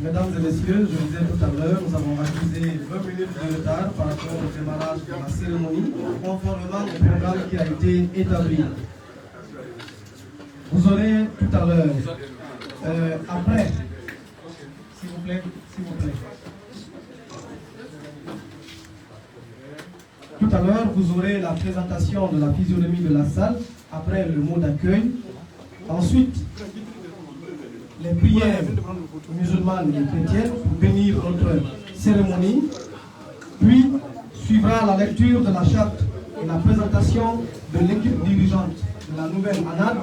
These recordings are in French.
Mesdames et messieurs, je disais tout à l'heure, nous avons accusé 20 minutes de retard par rapport au démarrage de la cérémonie, conformément au programme qui a été établi. Vous aurez tout à l'heure, après, s'il vous plaît. Tout à l'heure, vous aurez la présentation de la physionomie de la salle, après le mot d'accueil. Ensuite, les prières musulmanes et chrétiennes pour bénir notre cérémonie. Puis suivra la lecture de la charte et la présentation de l'équipe dirigeante de la nouvelle ANAD.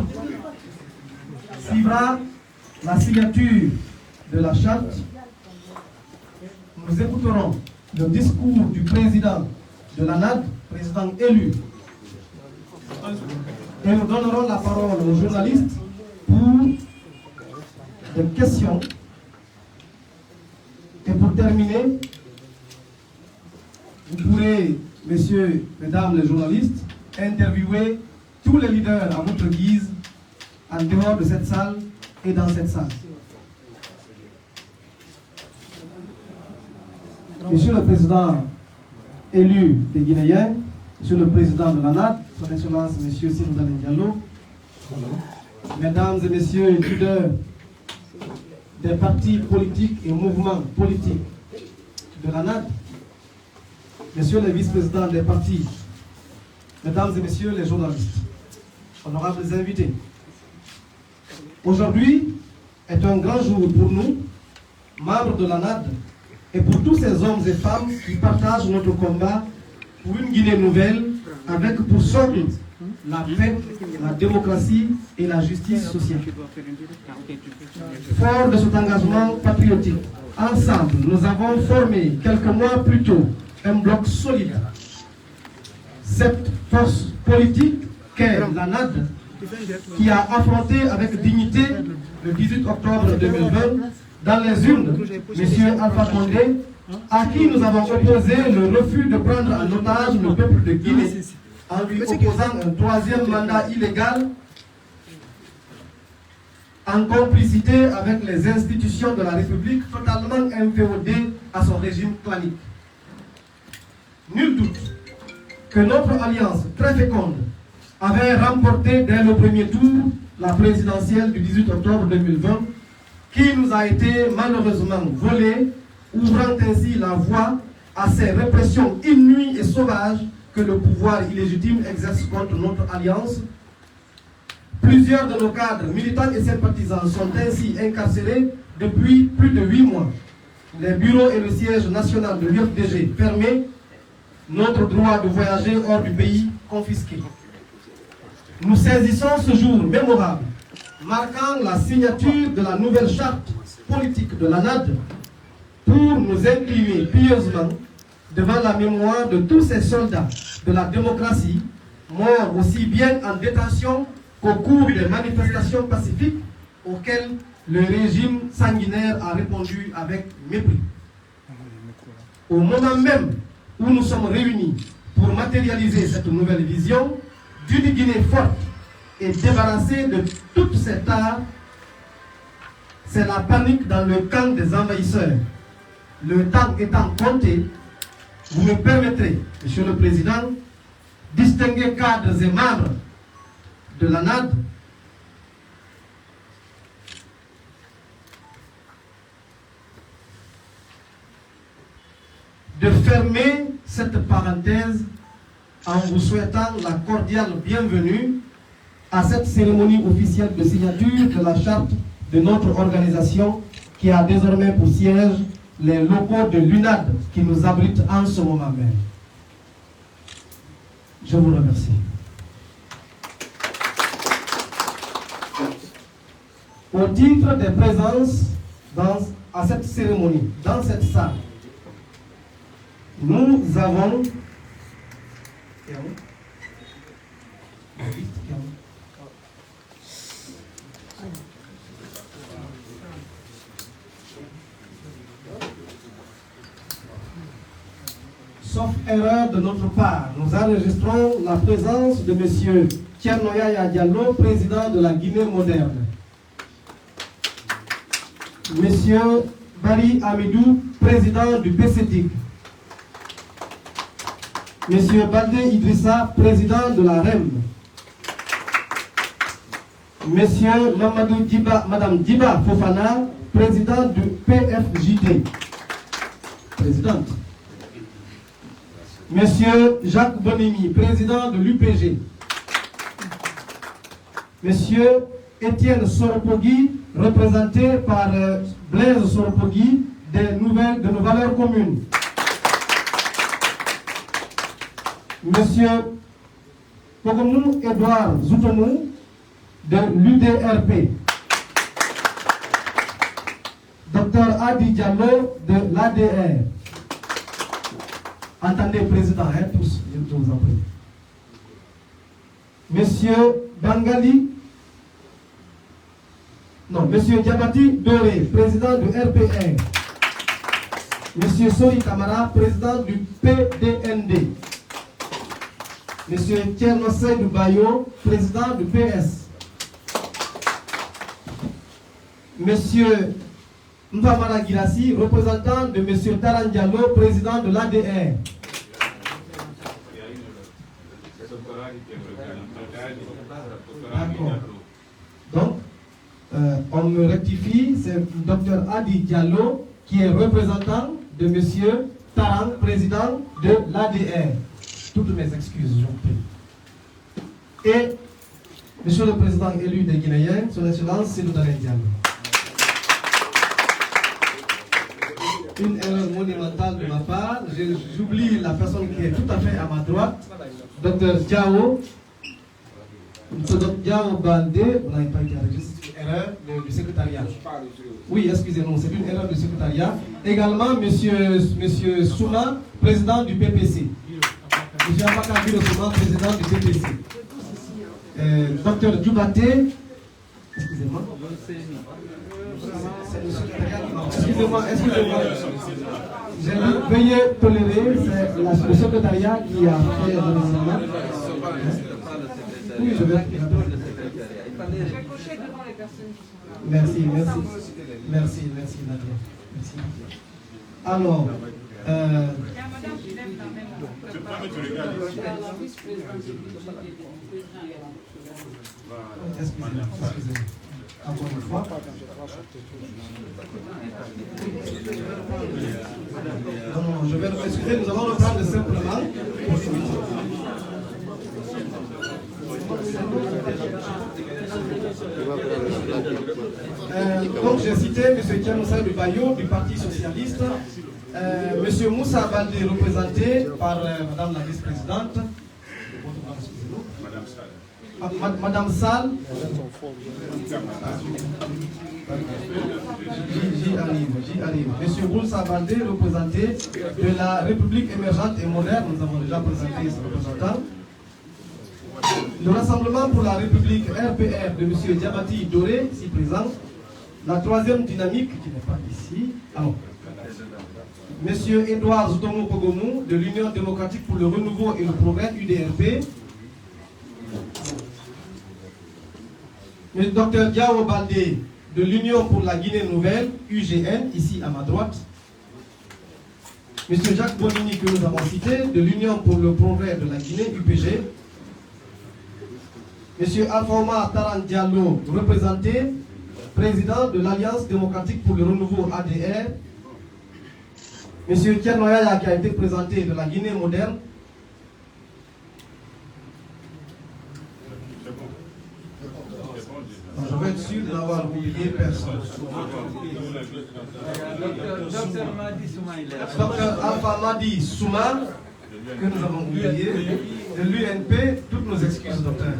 Suivra la signature de la charte. Nous écouterons le discours du président de l'ANAD, président élu. Et nous donnerons la parole aux journalistes pour des questions. Et pour terminer, vous pourrez, messieurs, mesdames les journalistes, interviewer tous les leaders à votre guise, en dehors de cette salle et dans cette salle. Monsieur le Président élu des Guinéens, Monsieur le Président de l'ANAD, Son Excellence Monsieur Cyril Diallo, Mesdames et Messieurs les leaders des partis politiques et mouvements politiques de l'ANAD, Messieurs les vice-présidents des partis, Mesdames et Messieurs les journalistes, honorables invités. Aujourd'hui est un grand jour pour nous, membres de l'ANAD, et pour tous ces hommes et femmes qui partagent notre combat pour une Guinée nouvelle avec pour socle la paix, la démocratie et la justice sociale. Fort de cet engagement patriotique, ensemble, nous avons formé quelques mois plus tôt un bloc solide. Cette force politique qu'est l'ANAD, qui a affronté avec dignité le 18 octobre 2020 dans les urnes M. Alpha Condé, à qui nous avons opposé le refus de prendre en otage le peuple de Guinée en lui opposant un troisième mandat illégal en complicité avec les institutions de la République totalement inféodées à son régime clanique. Nul doute que notre alliance très féconde avait remporté dès le premier tour la présidentielle du 18 octobre 2020 qui nous a été malheureusement volée, ouvrant ainsi la voie à ces répressions inouïes et sauvages que le pouvoir illégitime exerce contre notre alliance. Plusieurs de nos cadres militants et sympathisants sont ainsi incarcérés depuis plus de 8 mois. Les bureaux et le siège national de l'UFDG fermés, notre droit de voyager hors du pays confisqué. Nous saisissons ce jour mémorable, marquant la signature de la nouvelle charte politique de l'ANAD, pour nous incliner pieusement devant la mémoire de tous ces soldats de la démocratie, morts aussi bien en détention qu'au cours des manifestations pacifiques auxquelles le régime sanguinaire a répondu avec mépris. Au moment même où nous sommes réunis pour matérialiser cette nouvelle vision d'une Guinée forte et débarrassée de toutes ces tares, c'est la panique dans le camp des envahisseurs. Le temps étant compté, vous me permettrez, Monsieur le Président, distinguer cadres et membres de l'ANAD de fermer cette parenthèse en vous souhaitant la cordiale bienvenue à cette cérémonie officielle de signature de la charte de notre organisation qui a désormais pour siège les locaux de l'UNAD qui nous abritent en ce moment même. Je vous remercie. Au titre des présences à cette cérémonie, dans cette salle, nous avons sauf erreur de notre part, nous enregistrons la présence de M. Thierno Yaya Diallo, président de la Guinée moderne. M. Bari Amidou, président du PCTIC. Monsieur Baldé Idrissa, président de la REM. Monsieur Mamadou Diba, Madame Diba Fofana, président du PFJT. Présidente. Monsieur Jacques Bonimi, président de l'UPG. Monsieur Étienne Soropogui, représenté par Blaise Soropogui de nos valeurs communes. Monsieur Pogomou Edouard Zoutomou de l'UDRP. Docteur Adi Diallo de l'ADR. Entendez, président, hein, tous, je vous en prie. Monsieur Bangali, non, monsieur Diabati Doré, président du RPR. Monsieur Sori Kamara, président du PDND. Monsieur Tierno Seydou Bayo, président du PS. Monsieur Mpamara Girassi, représentant de monsieur Taran Diallo, président de l'ADR. D'accord. Donc, on me rectifie, c'est le docteur Adi Diallo qui est représentant de monsieur Taran, président de l'ADR. Toutes mes excuses, je vous prie. Et monsieur le président élu des Guinéens, son excellence, c'est le Diallo. Une erreur monumentale de ma part, j'oublie la personne qui est tout à fait à ma droite, docteur Diao. Diao Baldé, vous n'avez pas été enregistré, c'est une erreur du secrétariat. Oui, excusez-moi, c'est une erreur du secrétariat. Également, monsieur Souma, président du PPC. Monsieur Amakabilo Souma, président du PPC. Docteur Djoubaté, excusez-moi. C'est le secrétariat qui m'a. Excusez-moi. Veuillez tolérer, c'est le secrétariat qui a fait le renseignement. Oui, je vais. Merci, Nadia. Merci. Alors, excusez-moi. Encore une fois. Non, je vais excuser, nous allons reprendre simplement. Donc j'ai cité M. Kianoussa de Bayo du Parti Socialiste, M. Moussa Baldé représenté par Madame la vice-présidente, Madame Sall, j'y arrive. M. Moussa Baldé représenté de la République émergente et moderne, nous avons déjà présenté ce représentant. Le Rassemblement pour la République RPR de M. Diabati Doré, ici présent. La troisième dynamique, qui n'est pas ici. Alors, M. Edouard Zoutomou Pogomou de l'Union démocratique pour le renouveau et le progrès, UDRP. M. Dr Diao Baldé de l'Union pour la Guinée Nouvelle, UGN, ici à ma droite. M. Jacques Bonini, que nous avons cité, de l'Union pour le progrès de la Guinée, UPG. M. Alphoma Taran Diallo, représenté, président de l'Alliance démocratique pour le renouveau ADR. M. Tierno Yaya, qui a été présenté de la Guinée moderne. Je vais être sûr d'avoir oublié personne. Docteur Alpha Madi Souma, que nous avons oublié, de l'UNP, toutes nos excuses, docteur.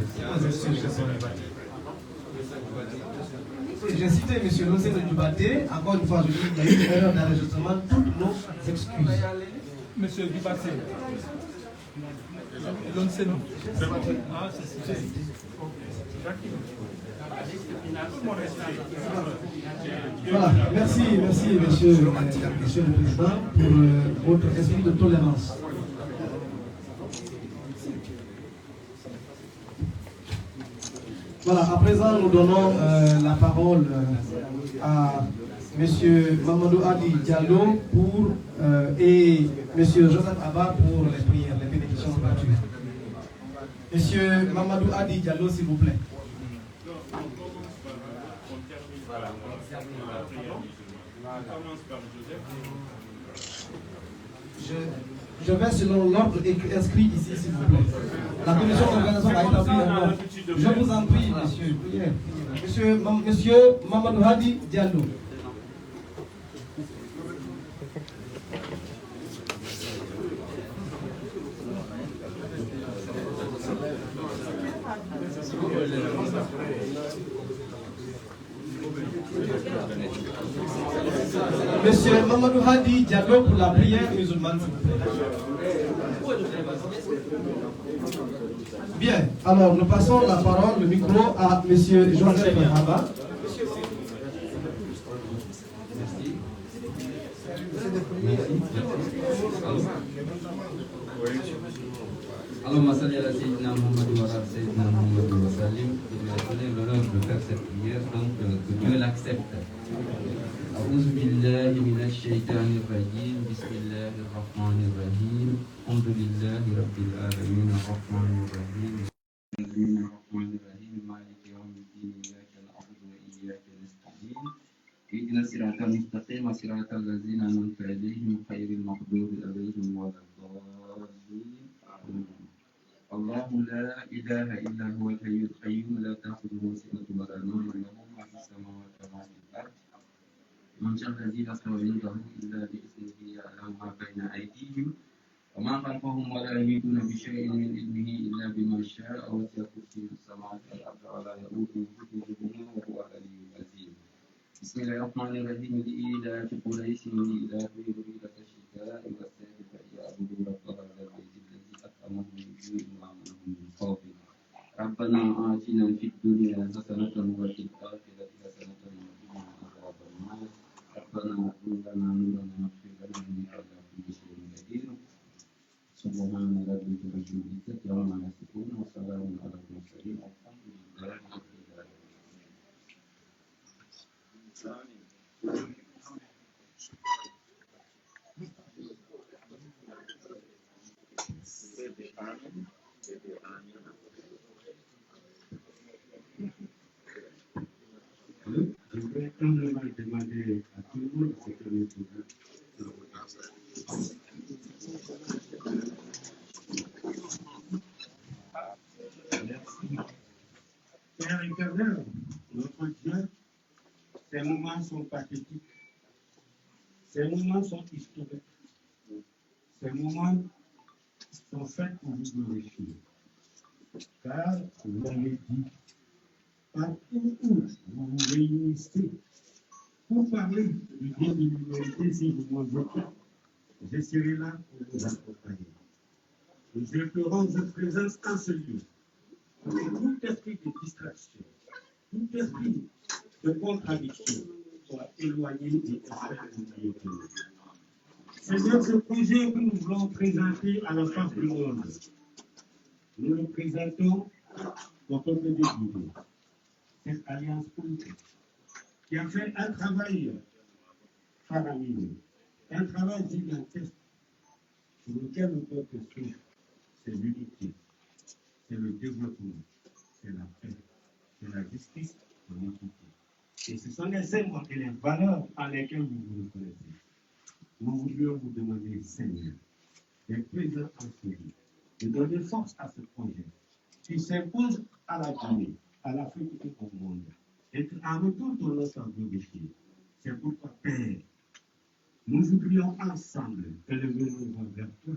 J'ai cité M. Losé de Dubaté, encore une fois, je dis qu'il y a eu une erreur d'enregistrement, toutes nos excuses. Monsieur Dubaté. Ah, c'est Voilà, merci monsieur le Président pour votre esprit de tolérance. Voilà, à présent, nous donnons la parole à M. Mamadou Adi Diallo et M. Joseph Abba pour les prières, les bénédictions gratuites. M. Mamadou Adi Diallo, s'il vous plaît. Je vais selon l'ordre inscrit ici, s'il vous plaît. La commission d'organisation a établi un ordre. Je vous en prie, monsieur. Monsieur Mamadou Hadi Diallo. Monsieur Mamadou Hadi Diallo pour la prière musulmane. Bien, alors nous passons la parole, le micro à Monsieur Joseph Abba. Allahumma salli ala Sayyidina Muhammad wa ala Sayyidina Muhammad wa sallim. Il m'a donné l'honneur de faire cette prière, donc que Dieu l'accepte. A'udhu billahi minash shaitanir rajim. Bismillahir rahmanir rahim. Alhamdulillahi rabbil alamin. Ar-rahmanir rahim. Ar-rahmanir rahim. Maliki yawmiddin. Iyyaka na'budu wa iyyaka nasta'in. Ihdina siratal mustaqim. Siratal ladzina an'amta 'alaihim ghairil maghdubi 'alaihim waladdallin. الله لا إله إلا هو الحي القيوم لا تأخذه سنة ولا نوم له ما في السماوات وما في الأرض من ذا الذي لا عنده إلا بإذنه يعلم ما بين أيديهم وما خلفهم ولا يحيطون بشيء من علمه إلا بما شاء وسع كرسيه السماوات والأرض ولا يؤوده حفظهما وهو العلي العظيم. بسم الله الرحمن الرحيم. لإيلاف قريش إيلاف رحلة الشتاء والصيف فليعبدوا رب هذا البيت الذي أطعمهم من جوع وآمنهم من خوف. ربنا آتنا في الدنيا حسنة وفي الآخرة حسنة وقنا عذاب النار. ربنا اغفر لنا ذنوبنا واغفر لنا إنك على كل شيء قدير. سبحان ربك رب العزة عما يصفون وسلام على المرسلين والحمد لله رب العالمين. Je voudrais humblement demander à tout le monde de se tenir debout. Merci. Père éternel, notre Dieu, ces moments sont pathétiques. Ces moments sont historiques. Ces moments sont faits pour vous glorifier. Car vous l'avez dit, partout où vous vous réunissez pour parler du bien de l'humanité, si vous m'invoquez, je serai là pour vous accompagner. Nous implorons votre présence en ce lieu. Tout esprit de distraction, tout esprit de contradiction soit éloigné et espère de nous. Seigneur, ce projet que nous voulons présenter à la face du monde, nous le présentons au peuple de Guinée. Cette alliance politique qui a fait un travail faramineux, un travail gigantesque sur lequel le peuple souffre, c'est l'unité, c'est le développement, c'est la paix, c'est la justice, c'est l'équité. Et ce sont les symboles et les valeurs à lesquelles vous vous reconnaissez. Nous voulions vous demander, Seigneur, d'être présent en ce lieu, de donner force à ce projet qui s'impose à la Guinée, à l'Afrique et au monde, et en retour de notre glorifié. C'est pourquoi, Père, nous voudrions ensemble élever nos voix vers toi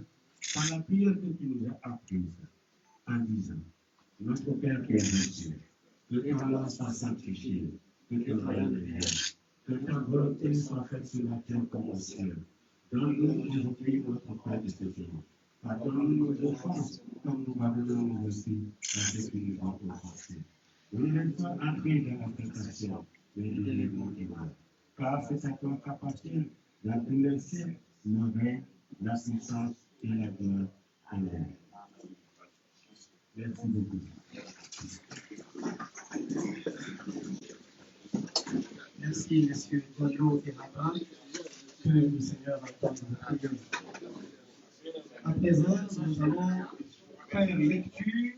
par la prière que tu nous as apprise en disant, notre Père qui est dans le ciel, que ton nom soit sanctifié, que ton règne vienne, que ta volonté soit faite sur la terre comme au ciel. Donne-nous aujourd'hui notre pain de ce jour. Pardonne-nous nos offenses, comme nous pardonnons aussi à ceux qui nous ont offensés. Ne nous laisse pas entrer dans la tentation, mais délivre-nous du mal. Car c'est à toi qu'appartient la première siècle, le règne, la puissance et la gloire. Amen. Merci beaucoup. Merci, messieurs Diallo et Rabal, que le Seigneur entende vos prières. À présent, nous allons faire lecture.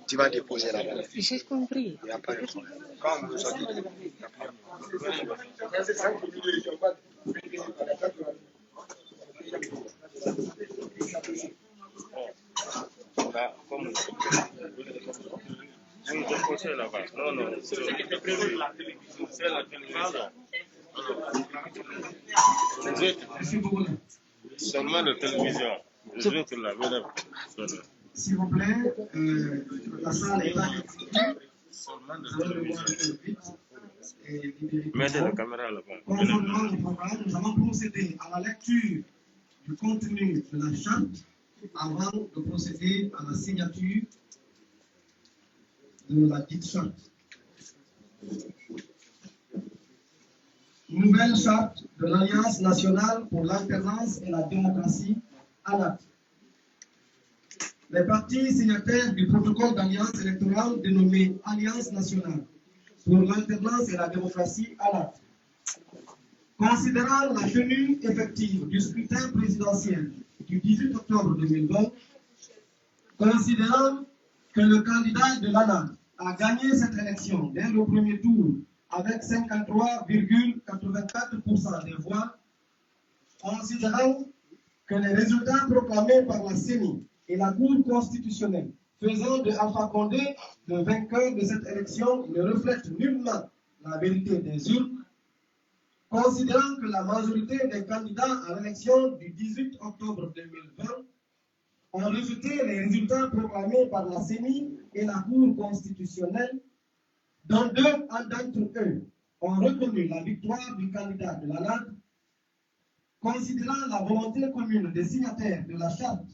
Tu vas déposer là-bas. J'ai compris. Il n'y a pas de problème. Quand on nous a dit, Vous déposez là-bas. Non, non, c'est la télévision. C'est la télévision. Seulement la télévision. Je vais te la mettre. S'il vous plaît, la salle est pas Seulement la nous allons devoir télévision. faire vite et libérer tout Mettez le la monde. caméra là-bas. Conformément au programme, nous allons procéder à la lecture du contenu de la charte avant de procéder à la signature de la dite charte. Nouvelle charte de l'Alliance nationale pour l'alternance et la démocratie, ANAT. Les partis signataires du protocole d'alliance électorale dénommé Alliance nationale pour l'alternance et la démocratie, ANAT. Considérant la tenue effective du scrutin présidentiel du 18 octobre 2020, considérant que le candidat de l'ANAT a gagné cette élection dès le premier tour avec 53,84% des voix, considérant que les résultats proclamés par la CENI et la Cour constitutionnelle faisant de Alpha Condé le vainqueur de cette élection ne reflètent nullement la vérité des urnes, considérant que la majorité des candidats à l'élection du 18 octobre 2020 ont rejeté les résultats proclamés par la CENI et la Cour constitutionnelle, dont deux d'entre eux ont reconnu la victoire du candidat de l'ANAT, considérant la volonté commune des signataires de la charte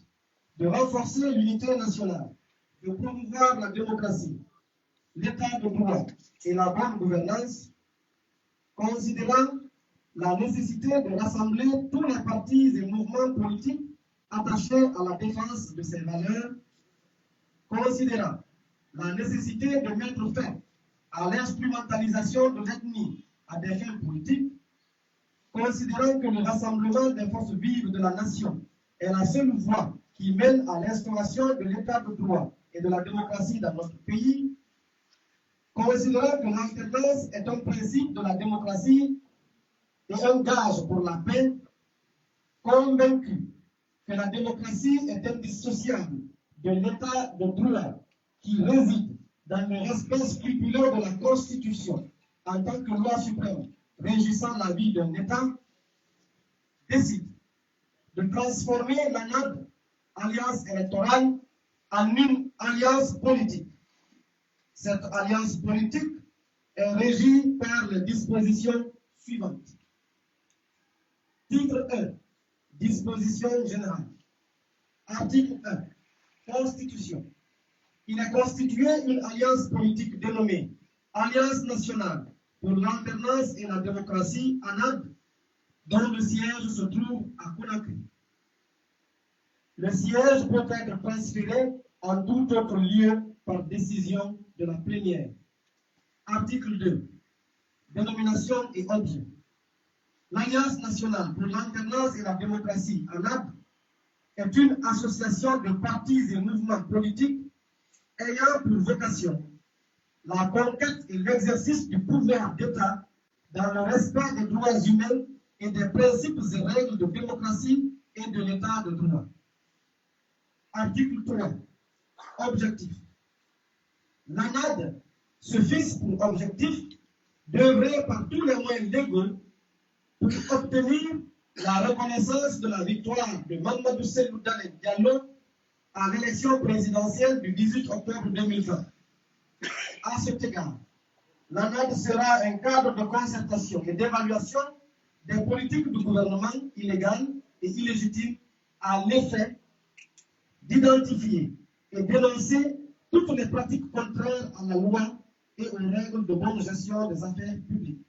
de renforcer l'unité nationale, de promouvoir la démocratie, l'état de droit et la bonne gouvernance, considérant la nécessité de rassembler tous les partis et mouvements politiques attachés à la défense de ces valeurs, considérant la nécessité de mettre fin à l'instrumentalisation de l'ethnie à des fins politiques, considérant que le rassemblement des forces vives de la nation est la seule voie qui mène à l'instauration de l'état de droit et de la démocratie dans notre pays, considérant que l'alternance est un principe de la démocratie et un gage pour la paix, convaincu que la démocratie est indissociable de l'état de droit qui réside dans le respect scrupuleux de la Constitution en tant que loi suprême régissant la vie d'un État, décide de transformer l'ANAT, alliance électorale, en une alliance politique. Cette alliance politique est régie par les dispositions suivantes. Titre 1. Disposition générale. Article 1. Constitution. Il est constitué une alliance politique dénommée Alliance nationale pour l'alternance et la démocratie, ANAD, dont le siège se trouve à Conakry. Le siège peut être transféré en tout autre lieu par décision de la plénière. Article 2. Dénomination et objet. L'Alliance nationale pour l'alternance et la démocratie, ANAD, est une association de partis et mouvements politiques ayant pour vocation la conquête et l'exercice du pouvoir d'État dans le respect des droits humains et des principes et règles de démocratie et de l'état de droit. Article 3. Objectif. L'ANAD se fixe pour objectif d'œuvrer par tous les moyens légaux pour obtenir la reconnaissance de la victoire de Mamadou Cellou Dalein Diallo à l'élection présidentielle du 18 octobre 2020. À cet égard, l'ANAD sera un cadre de concertation et d'évaluation des politiques du gouvernement illégales et illégitimes à l'effet d'identifier et dénoncer toutes les pratiques contraires à la loi et aux règles de bonne gestion des affaires publiques.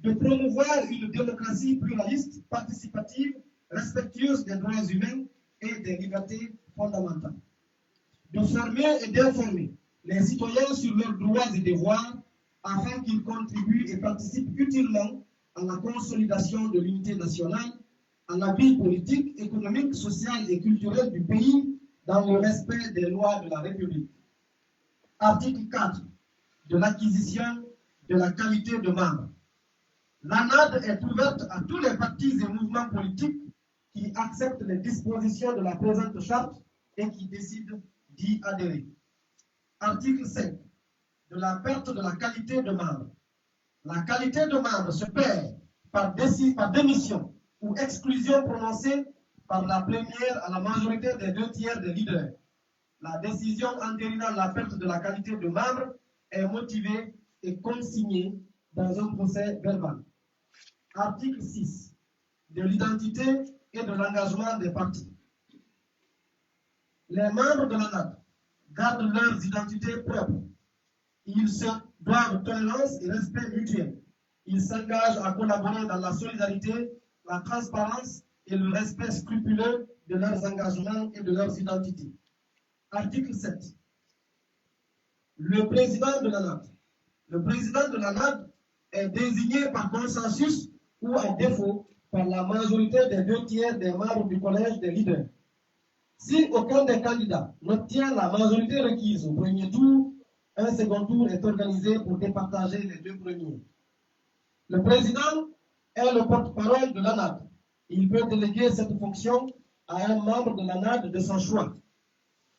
De promouvoir une démocratie pluraliste, participative, respectueuse des droits humains et des libertés fondamentales. De former et d'informer les citoyens sur leurs droits et devoirs afin qu'ils contribuent et participent utilement à la consolidation de l'unité nationale, à la vie politique, économique, sociale et culturelle du pays dans le respect des lois de la République. Article 4 de l'acquisition de la qualité de membre. L'ANAD est ouverte à tous les partis et mouvements politiques qui acceptent les dispositions de la présente charte et qui décident d'y adhérer. Article 5 de la perte de la qualité de membre. La qualité de membre se perd par démission ou exclusion prononcée par la plénière à la majorité des 2/3 des leaders. La décision entérinant la perte de la qualité de membre est motivée et consignée dans un procès verbal. Article 6 de l'identité et de l'engagement des partis. Les membres de l'ANAD gardent leurs identités propres. Ils se doivent tolérance et respect mutuel. Ils s'engagent à collaborer dans la solidarité, la transparence et le respect scrupuleux de leurs engagements et de leurs identités. Article 7. Le président de l'ANAD. Le président de l'ANAD est désigné par consensus ou à défaut par la majorité des 2/3 des membres du collège des leaders. Si aucun des candidats n'obtient la majorité requise au premier tour, un second tour est organisé pour départager les deux premiers. Le président est le porte-parole de l'ANAD. Il peut déléguer cette fonction à un membre de l'ANAD de son choix.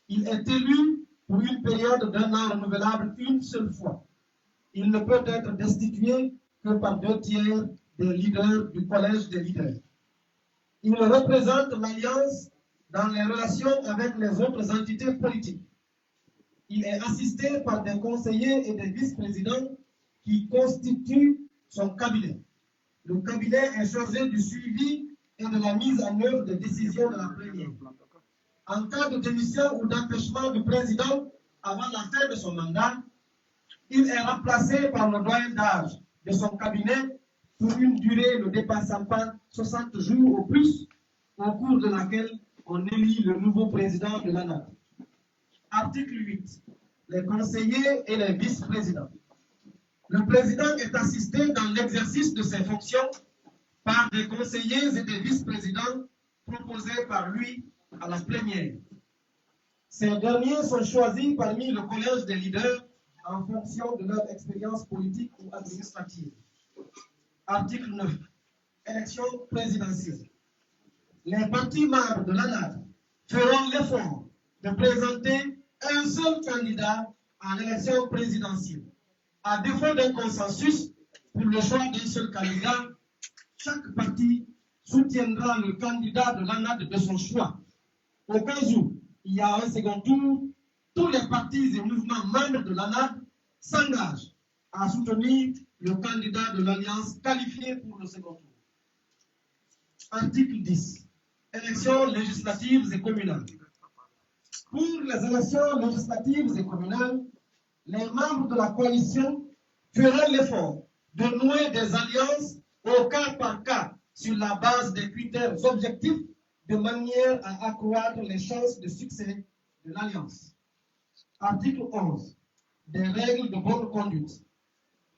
Il est élu pour une période d'1 an renouvelable une seule fois. Il ne peut être destitué que par 2/3 des leaders du collège des leaders. Il représente l'Alliance dans les relations avec les autres entités politiques. Il est assisté par des conseillers et des vice-présidents qui constituent son cabinet. Le cabinet est chargé du suivi et de la mise en œuvre des décisions de la plénière. En cas de démission ou d'empêchement du président avant la fin de son mandat, il est remplacé par le doyen d'âge de son cabinet pour une durée ne dépassant pas 60 jours au plus, au cours de laquelle on élit le nouveau président de l'ANAD. Article 8. Les conseillers et les vice-présidents. Le président est assisté dans l'exercice de ses fonctions par des conseillers et des vice-présidents proposés par lui à la plénière. Ces derniers sont choisis parmi le collège des leaders en fonction de leur expérience politique ou administrative. Article 9. Élection présidentielle. Les partis membres de l'ANAD feront l'effort de présenter un seul candidat à l'élection présidentielle. À défaut d'un consensus pour le choix d'un seul candidat, chaque parti soutiendra le candidat de l'ANAD de son choix. Au cas où il y a un second tour, tous les partis et mouvements membres de l'ANAD s'engagent à soutenir le candidat de l'Alliance qualifié pour le second tour. Article 10. Élections législatives et communales. Pour les élections législatives et communales, les membres de la coalition feront l'effort de nouer des alliances au cas par cas sur la base des critères objectifs de manière à accroître les chances de succès de l'alliance. Article 11. Des règles de bonne conduite.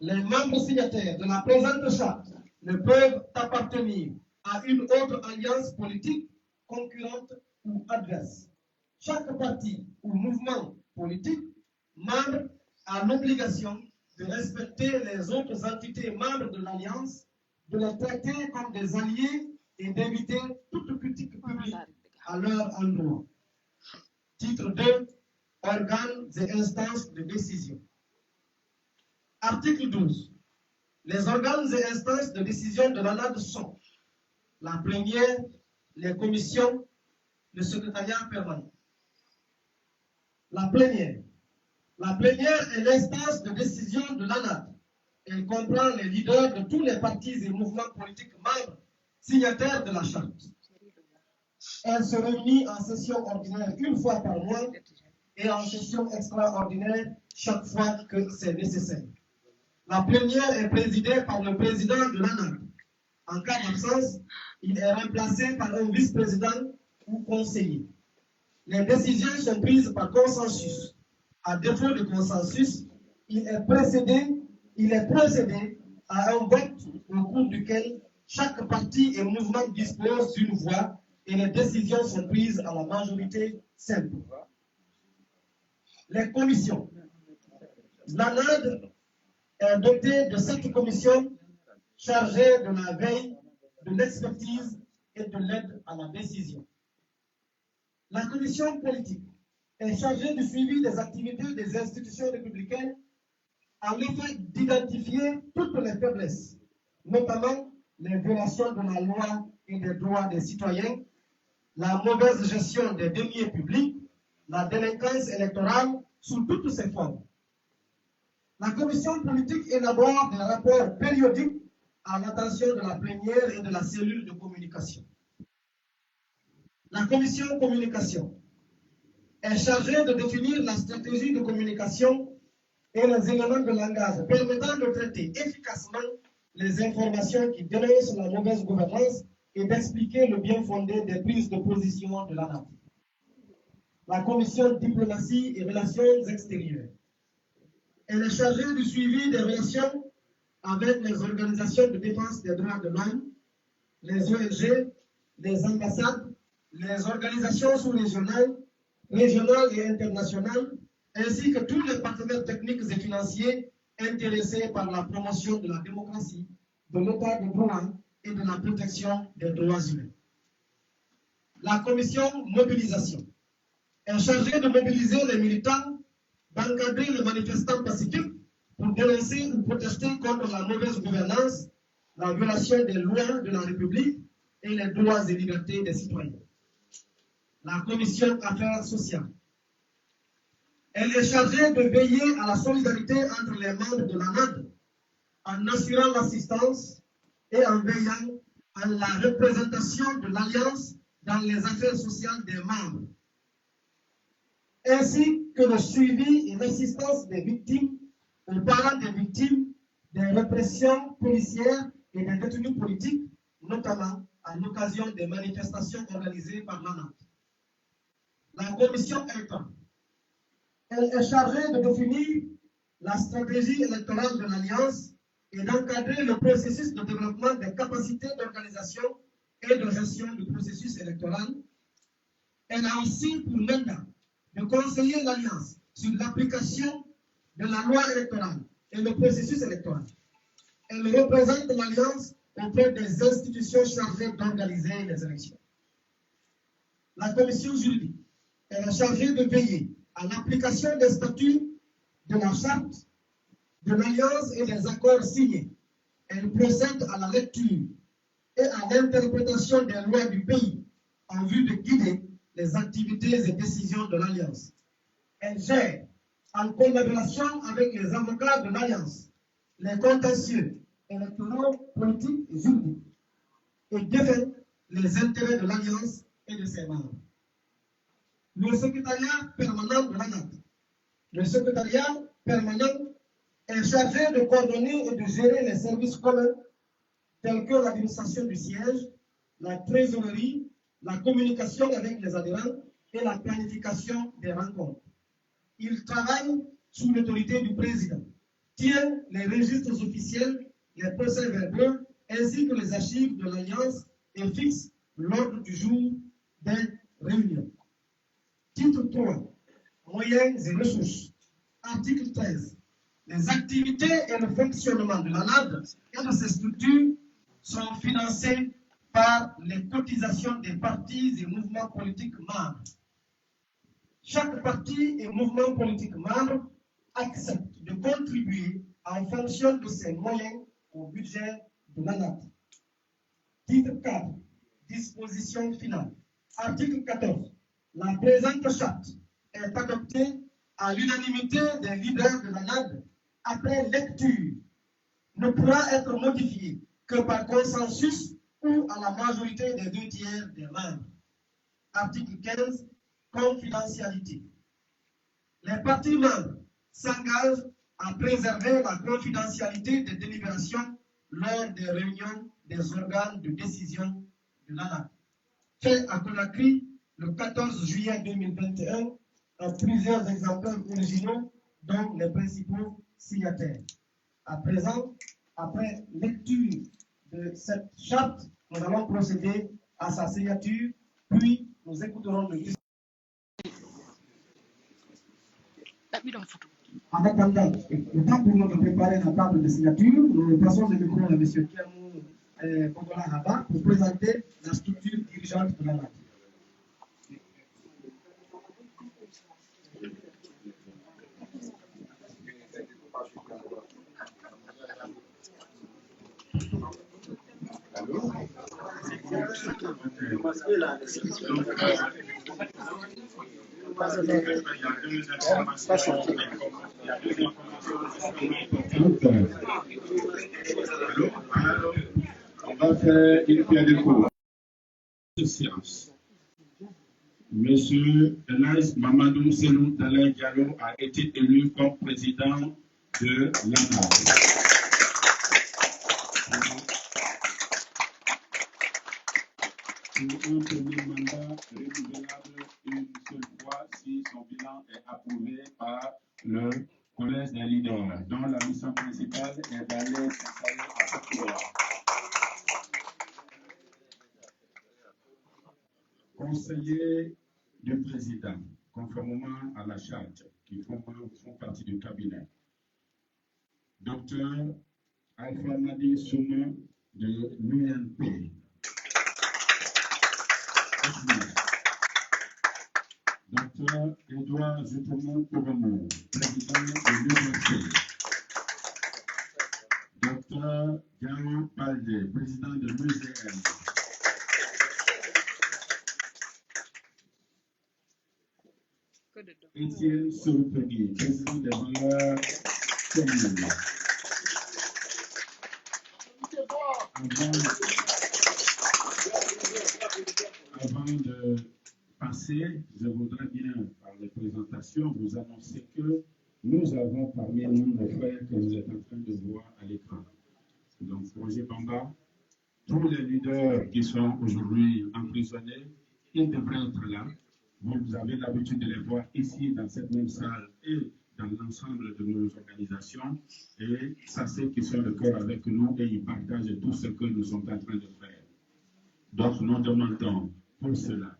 Les membres signataires de la présente charte ne peuvent appartenir à une autre alliance politique concurrente ou adverse. Chaque parti ou mouvement politique membre a l'obligation de respecter les autres entités membres de l'alliance, de les traiter comme des alliés et d'éviter toute critique publique à leur endroit. Titre 2. Organes et instances de décision. Article 12. Les organes et instances de décision de l'ANAD sont la plénière, les commissions, le secrétariat permanent. La plénière. La plénière est l'instance de décision de l'ANAD. Elle comprend les leaders de tous les partis et mouvements politiques membres signataires de la charte. Elle se réunit en session ordinaire une fois par mois et en session extraordinaire chaque fois que c'est nécessaire. La première est présidée par le président de l'ANAD. En cas d'absence, il est remplacé par un vice-président ou conseiller. Les décisions sont prises par consensus. À défaut de consensus, il est procédé à un vote au cours duquel chaque parti et mouvement dispose d'une voix et les décisions sont prises à la majorité simple. Les commissions. L'ANAD est dotée de 7 commissions chargées de la veille, de l'expertise et de l'aide à la décision. La commission politique est chargée du suivi des activités des institutions républicaines à l'effet d'identifier toutes les faiblesses, notamment les violations de la loi et des droits des citoyens, la mauvaise gestion des deniers publics, la délinquance électorale sous toutes ses formes. La commission politique élabore des rapports périodiques à l'attention de la plénière et de la cellule de communication. La commission communication est chargée de définir la stratégie de communication et les éléments de langage permettant de traiter efficacement les informations qui dénoncent la mauvaise gouvernance et d'expliquer le bien fondé des prises de position de l'ANAD. La commission diplomatie et relations extérieures. Elle est chargée du suivi des relations avec les organisations de défense des droits de l'homme, les ONG, les ambassades, les organisations sous-régionales, régionales et internationales, ainsi que tous les partenaires techniques et financiers intéressés par la promotion de la démocratie, de l'état de droit et de la protection des droits humains. La commission mobilisation est chargée de mobiliser les militants, d'encadrer les manifestants pacifiques pour dénoncer ou protester contre la mauvaise gouvernance, la violation des lois de la République et les droits et libertés des citoyens. La commission affaires sociales. Elle est chargée de veiller à la solidarité entre les membres de l'ANAD en assurant l'assistance et en veillant à la représentation de l'Alliance dans les affaires sociales des membres, ainsi que le suivi et l'assistance des victimes, aux parents des victimes, des répressions policières et des détenus politiques, notamment à l'occasion des manifestations organisées par l'ANAD. La commission électorale. Elle est chargée de définir la stratégie électorale de l'Alliance et d'encadrer le processus de développement des capacités d'organisation et de gestion du processus électoral. Elle a aussi pour mandat de conseiller l'Alliance sur l'application de la loi électorale et le processus électoral. Elle représente l'Alliance auprès des institutions chargées d'organiser les élections. La commission juridique. Elle est chargée de veiller à l'application des statuts de la charte, de l'Alliance et des accords signés. Elle procède à la lecture et à l'interprétation des lois du pays en vue de guider les activités et décisions de l'Alliance. Elle gère, en collaboration avec les avocats de l'Alliance, les contentieux électoraux, politiques et juridiques, et défend les intérêts de l'Alliance et de ses membres. Le secrétariat permanent de l'ANAD. Le secrétariat permanent est chargé de coordonner et de gérer les services communs tels que l'administration du siège, la trésorerie, la communication avec les adhérents et la planification des rencontres. Il travaille sous l'autorité du président, tient les registres officiels, les procès-verbaux ainsi que les archives de l'Alliance et fixe l'ordre du jour des réunions. Titre 3. Moyens et ressources. Article 13. Les activités et le fonctionnement de l'ANAD et de ses structures sont financés par les cotisations des partis et mouvements politiques membres. Chaque parti et mouvement politique membre accepte de contribuer en fonction de ses moyens au budget de l'ANAD. Titre 4. Disposition finale. Article 14. La présente charte est adoptée à l'unanimité des leaders de l'ANAD après lecture, ne pourra être modifiée que par consensus ou à la majorité des 2/3 des membres. Article 15. Confidentialité. Les parties membres s'engagent à préserver la confidentialité des délibérations lors des réunions des organes de décision de l'ANAC. Fait à Conakry le 14 juillet 2021 en plusieurs exemplaires originaux dont les principaux signataires. À présent, après lecture de cette charte, nous allons procéder à sa signature, puis nous écouterons le discours. En attendant, le temps pour nous de préparer la table de signature, nous passons le micro à M. Kiamou Kogola Haba pour présenter la structure dirigeante de la NAC. On va faire une pierre de cours. Séance. Monsieur Elais Mamadou Selou Dalin Diallo a été élu comme président de l'ANAC. Pour un premier mandat renouvelable une seule fois si son bilan est approuvé par le collège des leaders, dont la mission principale est d'aller s'installer à Portugal. Conseiller du président, conformément à la charte, qui font partie du cabinet. Docteur Alpha Nadi Souma de l'UNP. Docteur Edouard Zutomo Kouromou, président de l'UNP. Docteur Garo Balde, président de l'UGM. Étienne Soupegui, président des valeurs communes. Avant de passer, je voudrais bien, par les présentations, vous annoncer que nous avons parmi nous nos frères que vous êtes en train de voir à l'écran. Donc, Roger Bamba, tous les leaders qui sont aujourd'hui emprisonnés, ils devraient être là. Vous avez l'habitude de les voir ici, dans cette même salle et dans l'ensemble de nos organisations. Et sachez qu'ils sont de cœur avec nous et ils partagent tout ce que nous sommes en train de faire. Donc, nous demandons pour cela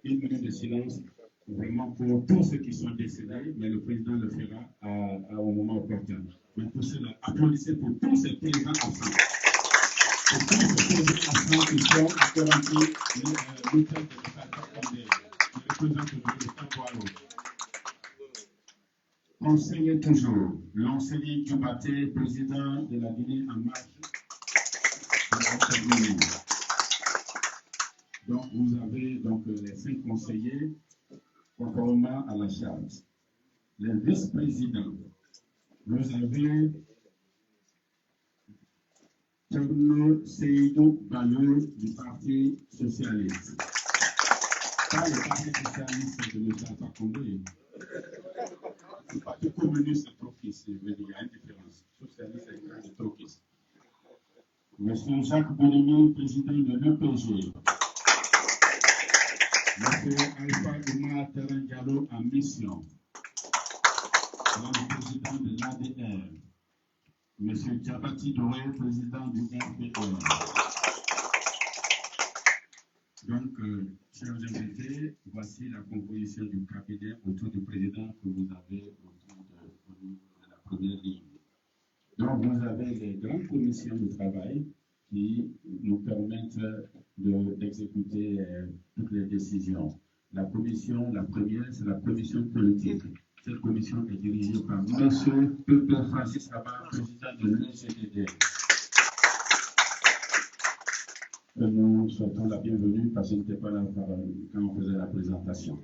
une minute de silence, vraiment pour tous ceux qui sont décédés, mais le président le fera au moment opportun. Mais pour cela, applaudissez pour tous ces présents absents. Pour tous ces présents absents qui sont encore en l'hôtel de l'État. Conseiller toujours, l'enseignant Djubaté, président de la Guinée en marche. Donc vous avez donc les 5 conseillers conformément à la charte. Les vice-présidents, vous avez Tcherno Seydou Bayo du Parti Socialiste. Pas le Parti Socialiste de l'État congolais. Le Parti communiste est troquiste, il y a une différence. Socialiste est troquiste. Monsieur Jacques Bourimi, président de l'EPG. Monsieur Alpha Oumar Terren Diallo en mission. Le président de l'ADR. Monsieur Diabati Doré, président du RPR. Donc, chers invités, voici la composition du cabinet autour du président que vous avez autour de la première ligne. Donc, vous avez les grandes commissions de travail qui nous permettent d'exécuter toutes les décisions. La commission, la première, c'est la commission politique. Cette commission est dirigée par M. Pepe Francis Abba, président de l'UGDD. Nous souhaitons la bienvenue parce qu'il n'était pas là quand on faisait la présentation.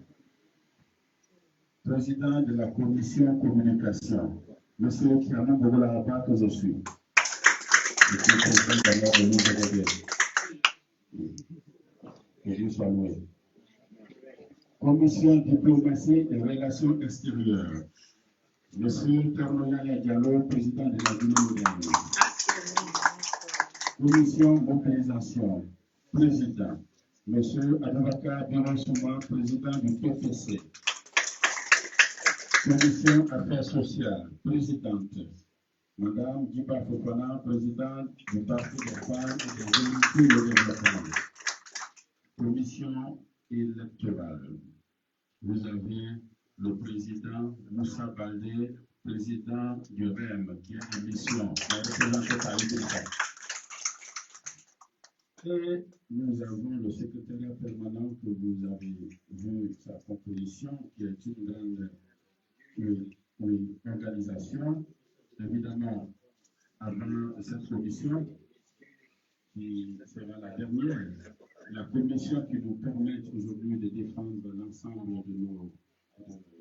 Président de la commission communication, M. Kiamou Kogola Haba, que je suis. Je suis président d'abord de l'UGDD. Que Dieu soit loué. Commission diplomatie et relations extérieures. Monsieur Ternoyaya Diallo, président de la Guinée-Moderne. Commission mobilisation. Président. Monsieur Adavaka Biransouma, président du PPC. Commission affaires sociales. Présidente. Madame Djiba Fofana, présidente du Parti des femmes et des jeunes pour le développement. Commission électorale. Vous avez le président Moussa Baldé, président du REM, qui est en mission, représenté par l'État. Et nous avons le secrétariat permanent que vous avez vu sa composition, qui est une grande organisation. Évidemment, avant cette commission, qui sera la dernière, la commission qui nous permet aujourd'hui de défendre l'ensemble de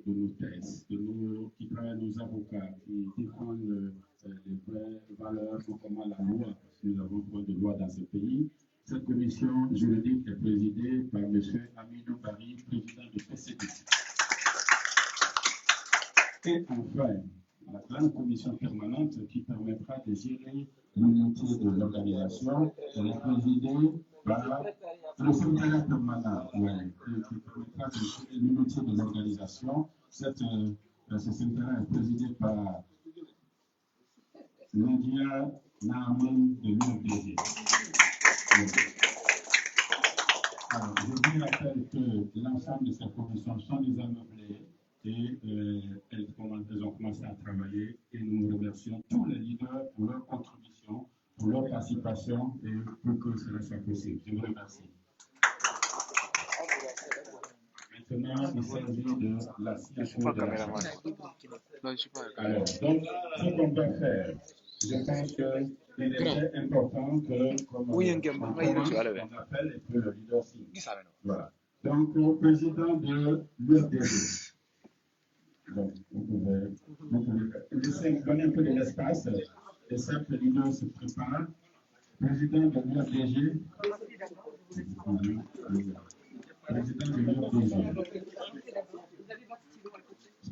nos thèses, qui travaillent nos avocats, qui défendent les vraies valeurs, notamment la loi, parce que nous avons besoin de loi dans ce pays. Cette commission juridique est présidée par M. Amidou Bari, président du PCD. Et enfin, la grande commission permanente qui permettra de gérer l'unité de l'organisation, elle est présidée par le secrétariat permanent, qui permettra de gérer l'unité de l'organisation. Ce secrétariat est présidé par Nadia Naaman de l'UFDG. Alors, je vous rappelle que l'ensemble de ces commissions sont déjà meublées et elles ont commencé à travailler et nous remercions tous les leaders pour leur contribution, pour leur participation et pour que cela soit possible. Je vous remercie. Maintenant, il s'agit de la signature de la charte. Alors, donc, ce qu'on va faire, je pense qu'il est très important que, comme on appelle et que le leader signe. Voilà. Donc, au président de l'UFDG. Donc, vous pouvez donner un peu de l'espace et ça que le leader se prépare. Président de l'UFDG. Président de l'UFDG.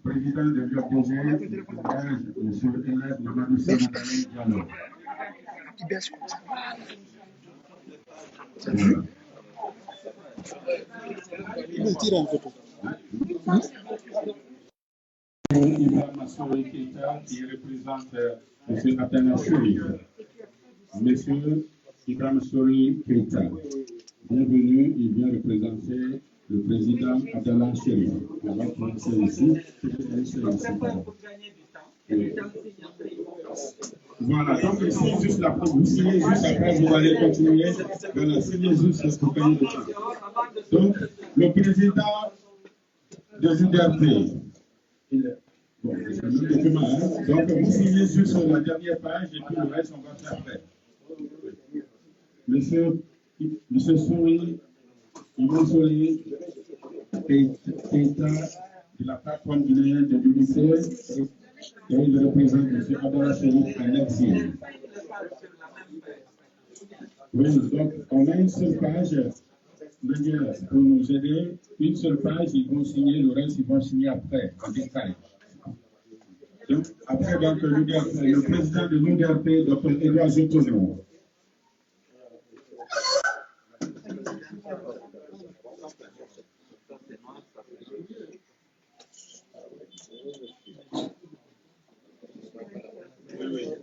Président de l'UFDG, M. Elève Mamadou Sénégalais Diallo. Ibrahim Massouri Keita qui représente M. Atana Chérif. Monsieur Ibrahim Massouri Keita, bienvenue, il vient représenter le président Atana Chérif. Voilà, donc ici, juste la promotion, juste après, vous allez continuer. Voilà, signez juste pour gagner le temps. Donc, le président de l'UDRP. Bon, c'est le document, hein? Donc, vous signez juste sur la dernière page et puis le reste, on va faire après. Monsieur Souri, Ibrahim Souri, Keita, de la plateforme guinéenne de l'unité, et il représente M. Abdallah Chérif en exil. Oui, donc, on a une seule page. Pour nous aider, une seule page, ils vont signer, le reste, ils vont signer après, en détail. Donc, après, donc, le président de l'UDRP, Dr. Edouard Jotono.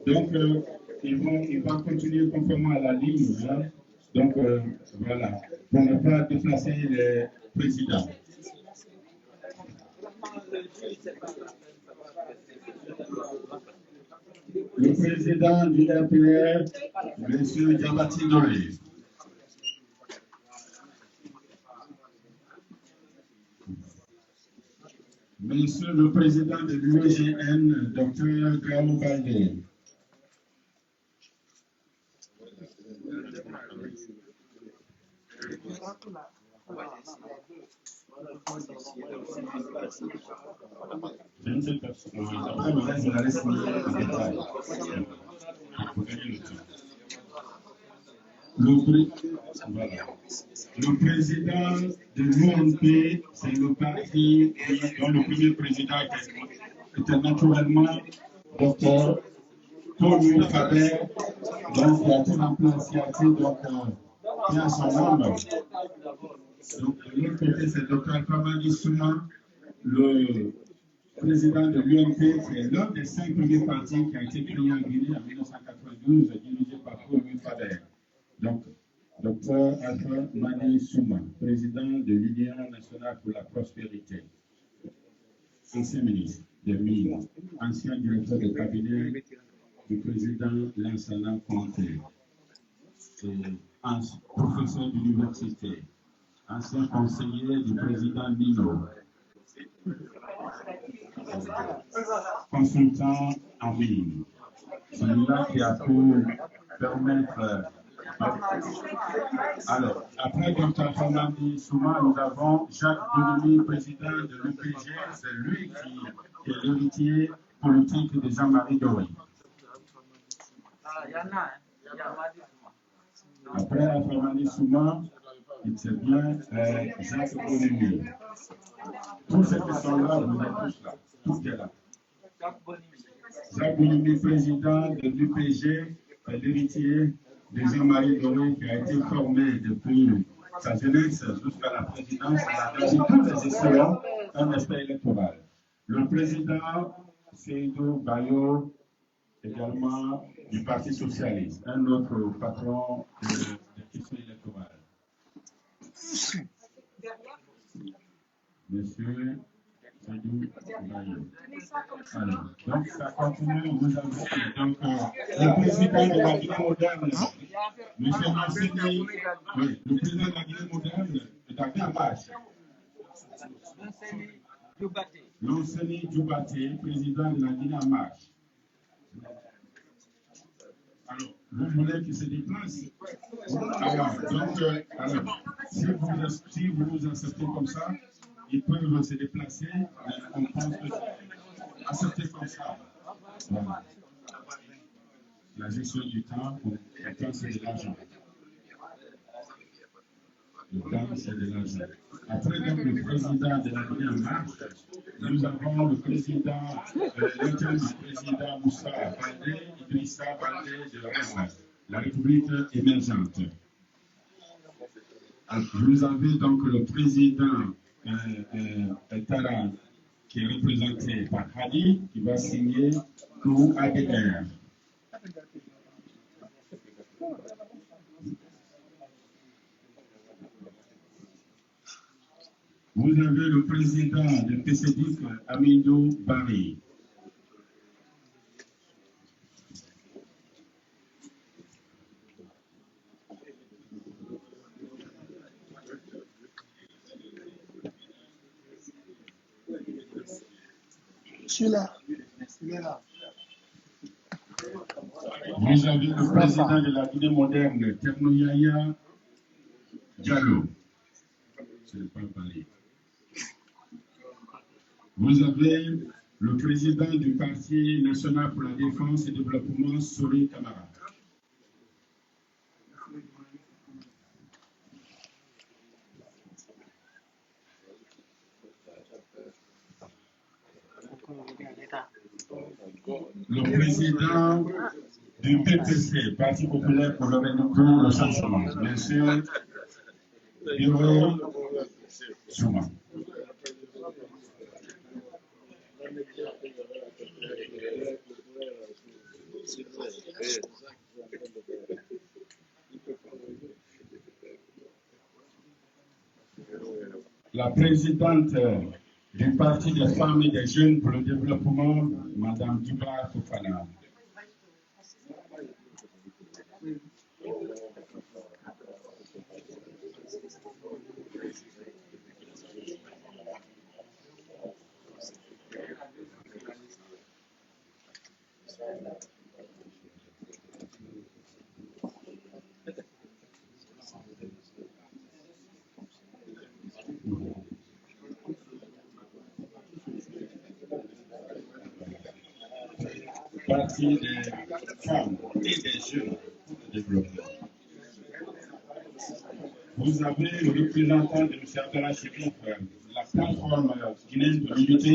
Donc, ils vont continuer conformément à la ligne. Hein. Donc, voilà, pour ne pas déplacer les présidents. Le président du RPR, M. Diabati Doré. Monsieur le président de l'UEGN, Dr. Graham Baldé. Je ne sais pas. Après, le reste, je la laisse signer en détail. Pour gagner le temps. Le président de l'UNP, c'est le parti dont le premier président était naturellement Dr. Paul Faber, donc qui a été remplacé, qui a son nom. Donc de l'autre côté, c'est Dr. Famadi Souma, le président de l'UMP, c'est l'un des 5 premiers partis qui a été créé en Guinée en 1992, dirigé par Paul Faber. Donc, Dr. Alpha Mani Souma, président de l'Union nationale pour la prospérité, ancien ministre des Mines, ancien directeur de cabinet du président Lansana Conté, professeur d'université, ancien conseiller du président Nino, consultant en mine. Celui-là qui a pu permettre. Alors, après Dr. Famadi Souma, nous avons Jacques Boulimi, président de l'UPG. C'est lui qui est l'héritier politique de Jean-Marie Doré. Après Famadi Souma, c'est bien Jacques Boulimi. Tous ceux qui sont là, vous êtes tous là. Tout est là. Jacques Boulimi, président de l'UPG, est l'héritier de Jean-Marie Doré, qui a été formé depuis sa jeunesse jusqu'à la présidence. Il a gagné toutes les échelons d'un aspect électoral. Le président, Seydou Bayo, également du Parti socialiste, un autre patron des questions électorales. Monsieur Seydou Bayo. Alors, donc ça continue, nous avons donc le président de la Guinée moderne, monsieur Manseni, oui, le président de la Guinée moderne est à quelle marche? Lanseni Djoubaté, président de la Guinée en marche. Alors, vous voulez qu'il se déplace? Alors, donc, si vous nous acceptez comme ça, ils peuvent se déplacer, mais on pense que accepter comme ça. Voilà. La gestion du temps, le temps c'est de l'argent. Le temps c'est de l'argent. Après donc le président de la Guinée en marche, nous avons le président, l'interne du président Moussa Baldé, Idrissa Baldé de REM, la République émergente. Vous avez donc le président Tara, qui est représenté par Hadi, qui va signer pour ADR. Vous avez le président de PCDIC, Amidou Barry. Vous avez le président de la Guinée moderne, Terno Yaya Diallo. Je ne vais pas parler. Vous avez le président du Parti national pour la défense et le développement, Sori Kamara. Le président du PPC, Parti populaire pour le changement, monsieur Biro Souma. La présidente du Parti des femmes et des jeunes pour le développement, Madame Diba Fofana. Parti des femmes et des jeunes pour le développement. vous avez le représentant de M. Abdallah Chérif, la plateforme guinéenne de l'unité.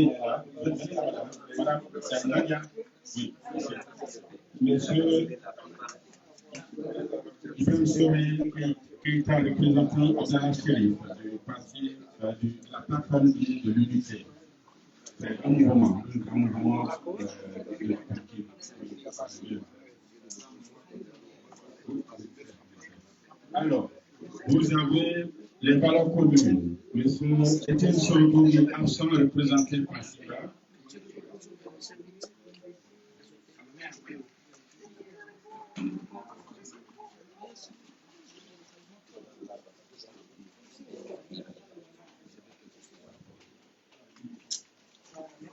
Madame, c'est Nadia. Oui, monsieur Ibrahim Souri, qui est un représentant Abdallah Chérif du parti de la plateforme guinéenne de l'unité. C'est un mouvement de parti. Alors, vous avez les valeurs communes. Monsieur Etienne Sogo est absent représenté par Sika.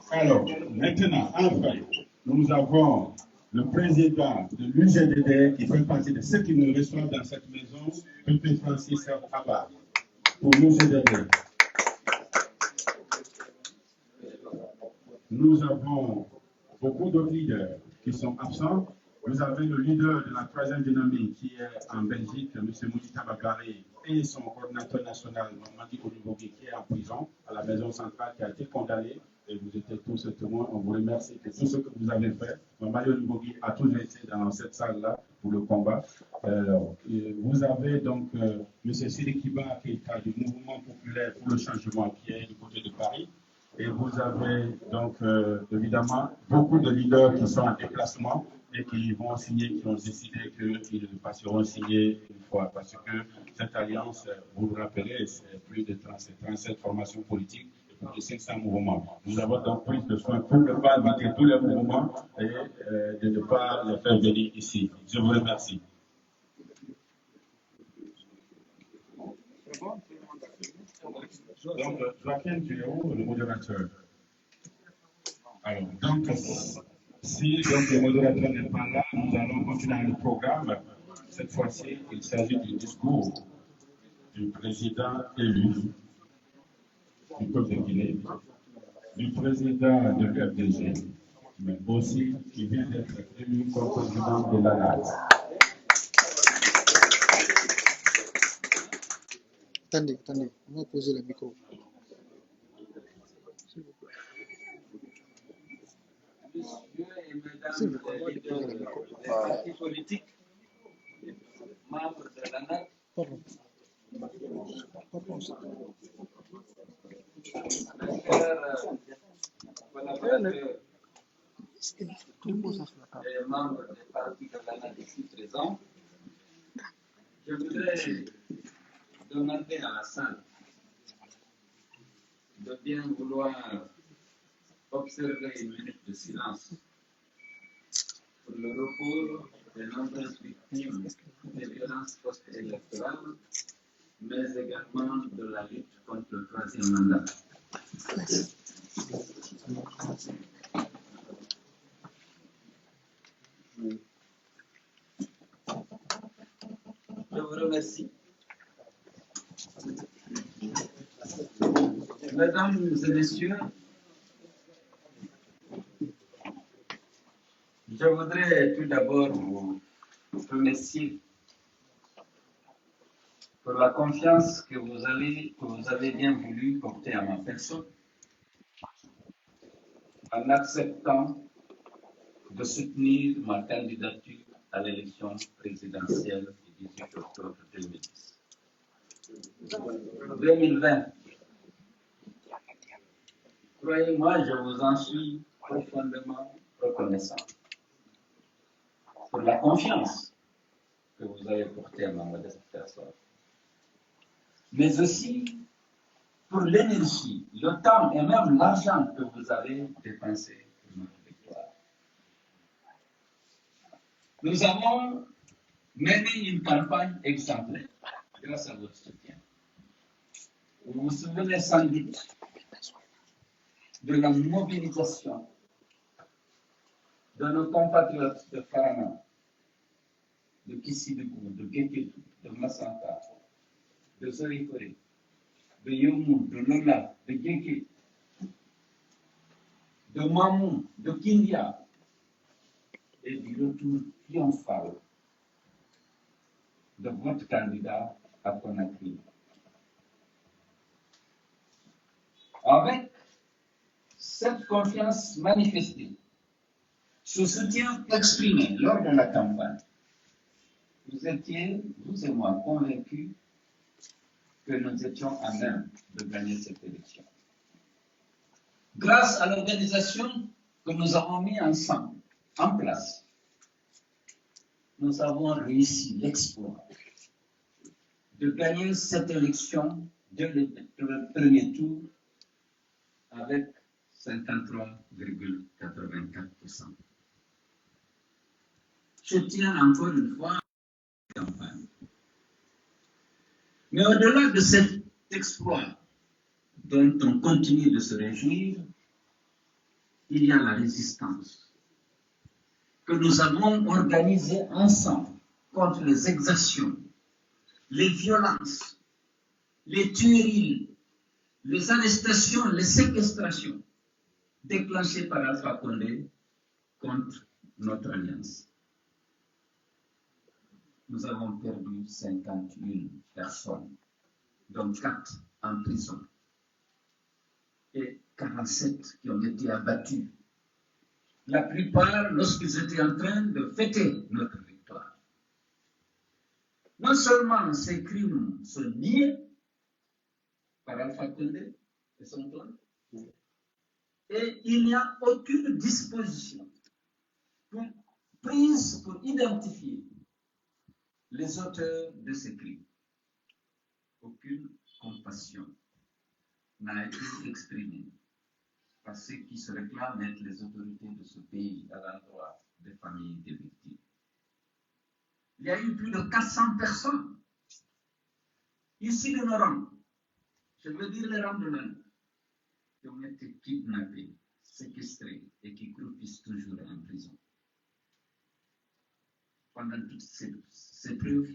Alors, maintenant, enfin, nous avons le président de l'UGDD qui fait partie de ceux qui nous reçoivent dans cette maison, P.P. Francis Abba, pour l'UGDD. Nous avons beaucoup de leaders qui sont absents. Vous avez le leader de la troisième dynamique qui est en Belgique, M. Moudita Bagari, et son coordinateur national, Mamadi Olubogui, qui est en prison à la maison centrale, qui a été condamné. Et vous étiez tous témoins. On vous remercie de tout ce que vous avez fait. Mamadi Olubogui a toujours été dans cette salle-là pour le combat. Vous avez donc M. Sirikiba, qui est du mouvement populaire pour le changement, qui est du côté de Paris. Et vous avez donc évidemment beaucoup de leaders qui sont en déplacement et qui vont signer, qui ont décidé qu'ils passeront signer une fois. Parce que cette alliance, vous vous rappelez, c'est plus de 37 formations politiques et plus de 500 mouvements. Nous avons donc pris le soin pour ne pas battre tous les mouvements et de ne pas les faire venir ici. Je vous remercie. Donc, Joaquin Tuyau, le modérateur. Alors, donc, si donc, le modérateur n'est pas là, nous allons continuer le programme. Cette fois-ci, il s'agit du discours du président élu du peuple de Guinée, du président de l'UFDG, mais aussi qui vient d'être élu comme président de l'ANAT. Attendez, on va poser le micro. Messieurs et mesdames les leaders des partis politiques, membres de l'ANAC, les membres des partis de l'ANAC ici présents, je voudrais demander à la salle de bien vouloir observer une minute de silence pour le repos des nombreuses victimes des violences post-électorales, mais également de la lutte contre le troisième mandat. Je vous remercie. Mesdames et messieurs, je voudrais tout d'abord vous remercier pour la confiance que vous avez bien voulu porter à ma personne en acceptant de soutenir ma candidature à l'élection présidentielle du 18 octobre 2010. 2020, croyez-moi, je vous en suis profondément reconnaissant pour la confiance que vous avez portée à ma modeste personne, mais aussi pour l'énergie, le temps et même l'argent que vous avez dépensé pour notre victoire. Nous avons mené une campagne exemplaire grâce à votre soutien. Vous vous souvenez sans doute de la mobilisation de nos compatriotes de Farana, de Kissidougou, de Guékédou, de Massanta, de Sorifori, de Yomou, de Lola, de Guéké, de Mamou, de Kindia, et du retour triomphal de votre candidat à Conakry. Avec cette confiance manifestée, ce soutien exprimé lors de la campagne, vous étiez, vous et moi, convaincus que nous étions à même de gagner cette élection. Grâce à l'organisation que nous avons mis ensemble, en place, nous avons réussi l'exploit de gagner cette élection dès le premier tour avec 53,84%. Je tiens encore une fois à la campagne. Mais au-delà de cet exploit dont on continue de se réjouir, il y a la résistance que nous avons organisée ensemble contre les exactions, les violences, les tueries, les arrestations, les séquestrations déclenchées par Alpha Condé contre notre alliance. Nous avons perdu 51 personnes, dont 4 en prison et 47 qui ont été abattus. La plupart lorsqu'ils étaient en train de fêter notre victoire. Non seulement ces crimes sont niés par Alpha Condé et son clan, et il n'y a aucune disposition prise pour identifier les auteurs de ces crimes. Aucune compassion n'a été exprimée par ceux qui se réclament être les autorités de ce pays à l'endroit des familles des victimes. Il y a eu plus de 400 personnes ici de nos rangs, je veux dire les rangs de l'un, qui ont été kidnappés, séquestrés et qui croupissent toujours en prison. Pendant toutes ces preuves,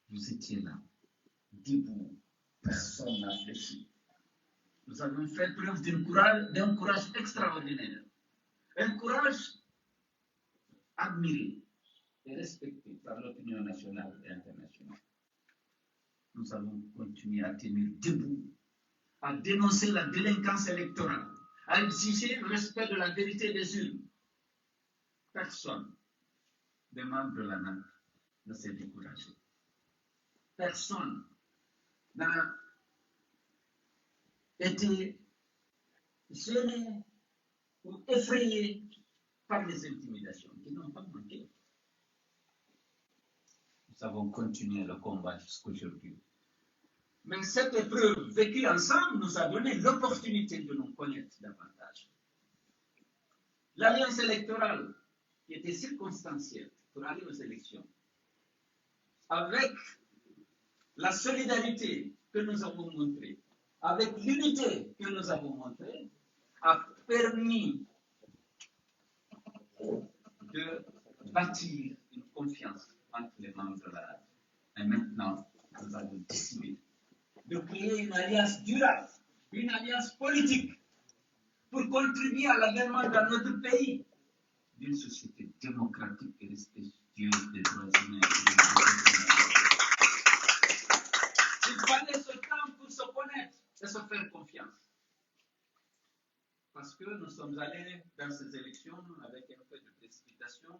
vous étiez là, debout, personne n'a fléchi. Nous avons fait preuve d'un courage extraordinaire, un courage admiré et respecté par l'opinion nationale et internationale. Nous avons continué à tenir debout, à dénoncer la délinquance électorale, à exiger le respect de la vérité des urnes. Personne des membres de la NAC ne s'est découragé. Personne n'a été gêné ou effrayé par les intimidations qui n'ont pas manqué. Nous avons continué le combat jusqu'aujourd'hui. Mais cette épreuve vécue ensemble nous a donné l'opportunité de nous connaître davantage. L'alliance électorale qui était circonstancielle pour aller aux élections, avec la solidarité que nous avons montrée, avec l'unité que nous avons montrée, a permis de bâtir une confiance entre les membres de la RAD. Et maintenant, nous avons décidé de créer une alliance durable, une alliance politique, pour contribuer à l'avènement dans notre pays d'une société démocratique et respectueuse des droits humains. Il fallait ce temps pour se connaître et se faire confiance. Parce que nous sommes allés dans ces élections avec un peu de précipitation,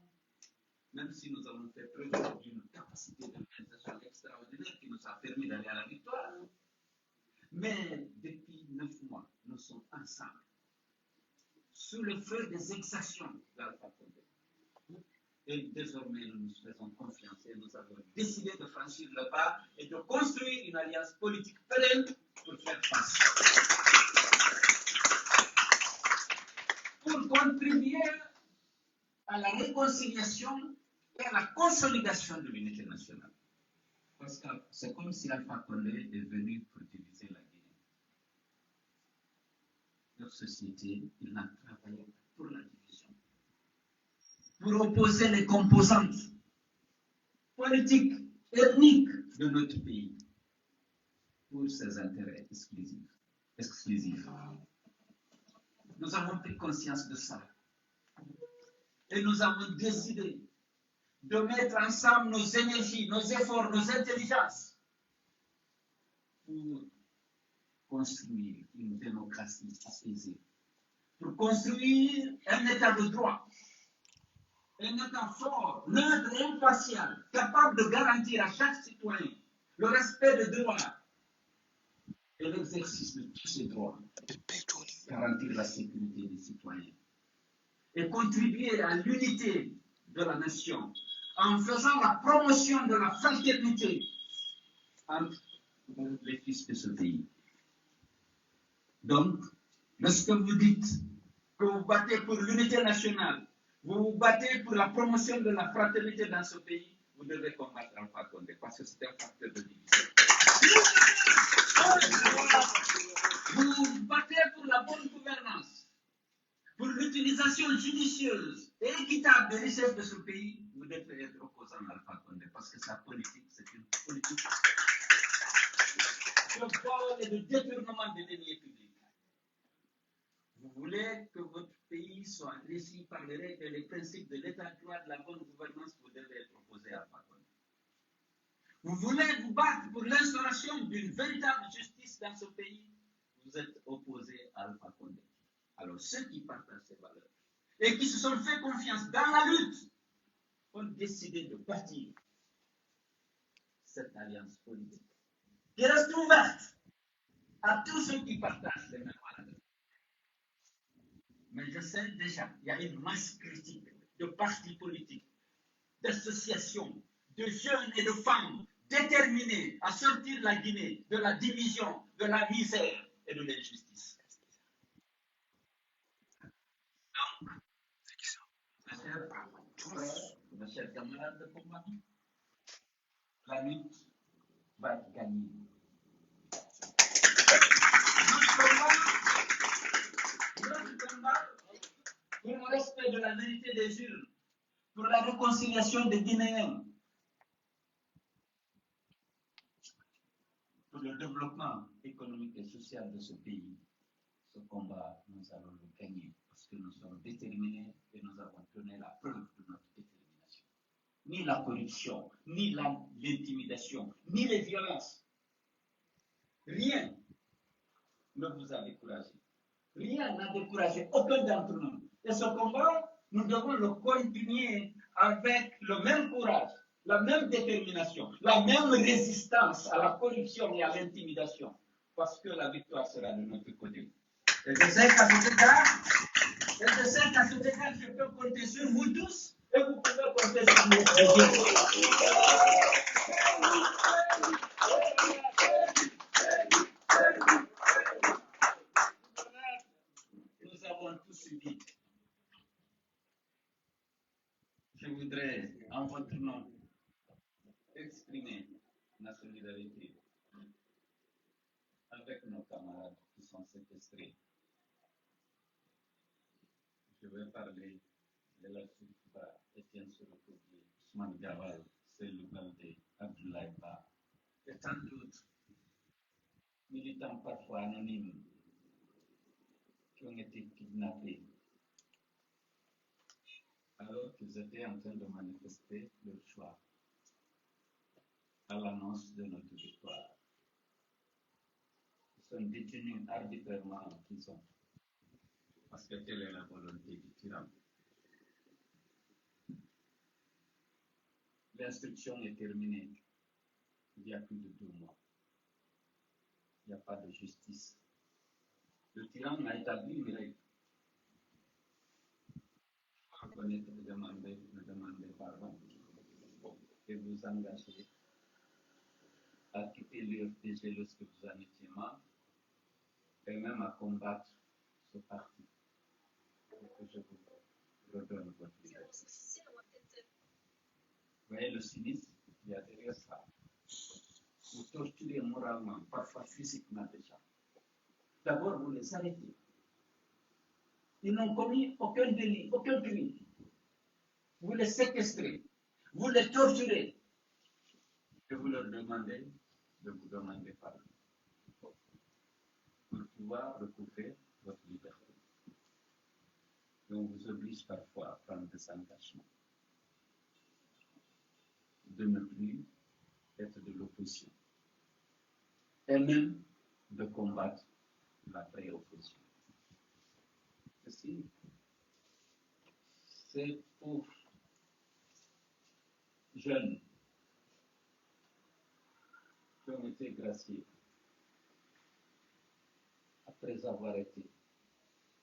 même si nous avons fait preuve d'une capacité d'organisation extraordinaire qui nous a permis d'aller à la victoire. Mais depuis 9 mois, nous sommes ensemble, sous le feu des exactions d'Alpha Condé. Et désormais, nous nous faisons confiance et nous avons décidé de franchir le pas et de construire une alliance politique pérenne pour faire face. Pour contribuer à la réconciliation et à la consolidation de l'unité nationale. Parce que c'est comme si Alpha Condé est venu pour diviser la Guinée. Leur société, il n'a travaillé pour la division, pour opposer les composantes politiques, ethniques de notre pays, pour ses intérêts exclusifs. Nous avons pris conscience de ça. Et nous avons décidé de mettre ensemble nos énergies, nos efforts, nos intelligences pour construire une démocratie apaisée, pour construire un état de droit, un état fort, neutre et impartial, capable de garantir à chaque citoyen le respect des droits et l'exercice de tous ces droits, garantir la sécurité des citoyens et contribuer à l'unité de la nation en faisant la promotion de la fraternité entre les fils de ce pays. Donc, lorsque vous dites que vous battez pour l'unité nationale, vous vous battez pour la promotion de la fraternité dans ce pays, vous devez combattre Alpha Condé parce que c'est un facteur de division. Vous vous battez pour la bonne gouvernance, pour l'utilisation judicieuse et équitable des richesses de ce pays, vous devez être opposant à Alpha Condé parce que sa politique, c'est une politique de vol et de détournement des deniers publics. Vous voulez que votre pays soit régi par les règles et les principes de l'état de droit, de la bonne gouvernance, vous devez être opposé à Alpha Condé. Vous voulez vous battre pour l'instauration d'une véritable justice dans ce pays, vous êtes opposé à Alpha Condé. Alors ceux qui partagent ces valeurs et qui se sont fait confiance dans la lutte ont décidé de bâtir cette alliance politique qui reste ouverte à tous ceux qui partagent les mêmes valeurs. Mais je sais déjà, il y a une masse critique de partis politiques, d'associations, de jeunes et de femmes déterminés à sortir la Guinée de la division, de la misère et de l'injustice. Donc, mes chers camarades de combat, la lutte va être gagnée. Notre combat pour le respect de la vérité des urnes, pour la réconciliation des Guinéens, pour le développement économique et social de ce pays, ce combat, nous allons le gagner parce que nous sommes déterminés et nous avons donné la preuve de notre détermination. Ni la corruption, ni l'intimidation, ni les violences. Rien ne vous a découragé. Rien n'a découragé aucun d'entre nous. Et ce combat, nous devons le continuer avec le même courage, la même détermination, la même résistance à la corruption et à l'intimidation, parce que la victoire sera de notre côté. Et je sais qu'à cet égard, je peux compter sur vous tous et vous pouvez compter sur nous. Nous avons tous subi. Je voudrais, en votre nom, exprimer ma solidarité avec nos camarades qui sont séquestrés. Je vais parler de la Soukouba, Étienne Sorokobi, Ousmane Gawal, Selou Baldé, Abdoulaye Ba, et tant d'autres militants parfois anonymes qui ont été kidnappés alors qu'ils étaient en train de manifester leur choix à l'annonce de notre victoire. Ils sont détenus arbitrairement en prison parce que telle est la volonté du tyran. L'instruction est terminée il y a plus de 2 mois. Il n'y a pas de justice. Le tyran a établi une règle. Reconnaître et demander pardon et vous engager à quitter l'UFDG lorsque vous en étiez membre et même à combattre ce parti pour que je vous redonne votre liberté. Vous voyez le cynisme, il y a derrière ça. Vous torturez moralement, parfois physiquement déjà. D'abord, vous les arrêtez. Ils n'ont commis aucun délit, aucun crime. Vous les séquestrez, vous les torturez et vous leur demandez de vous demander pardon pour pouvoir recouvrer votre liberté. Et on vous oblige parfois à prendre des engagements de ne plus être de l'opposition. Et et même de combattre la vraie opposition. Ceci, c'est pour jeunes qui ont été graciés après avoir été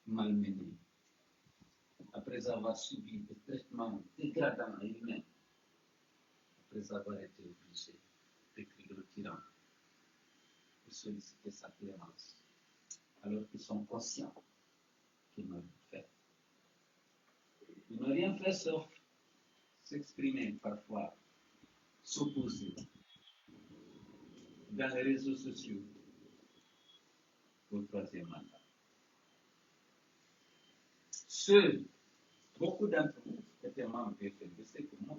malmenés, après avoir subi des traitements dégradants et humains, après avoir été obligés d'écrire le tyran et solliciter sa clémence, alors qu'ils sont conscients qu'ils n'ont rien fait. Ils n'ont rien fait sauf s'exprimer parfois, s'opposer dans les réseaux sociaux au troisième mandat. Beaucoup d'entre vous étaient membres du FNDC comme moi.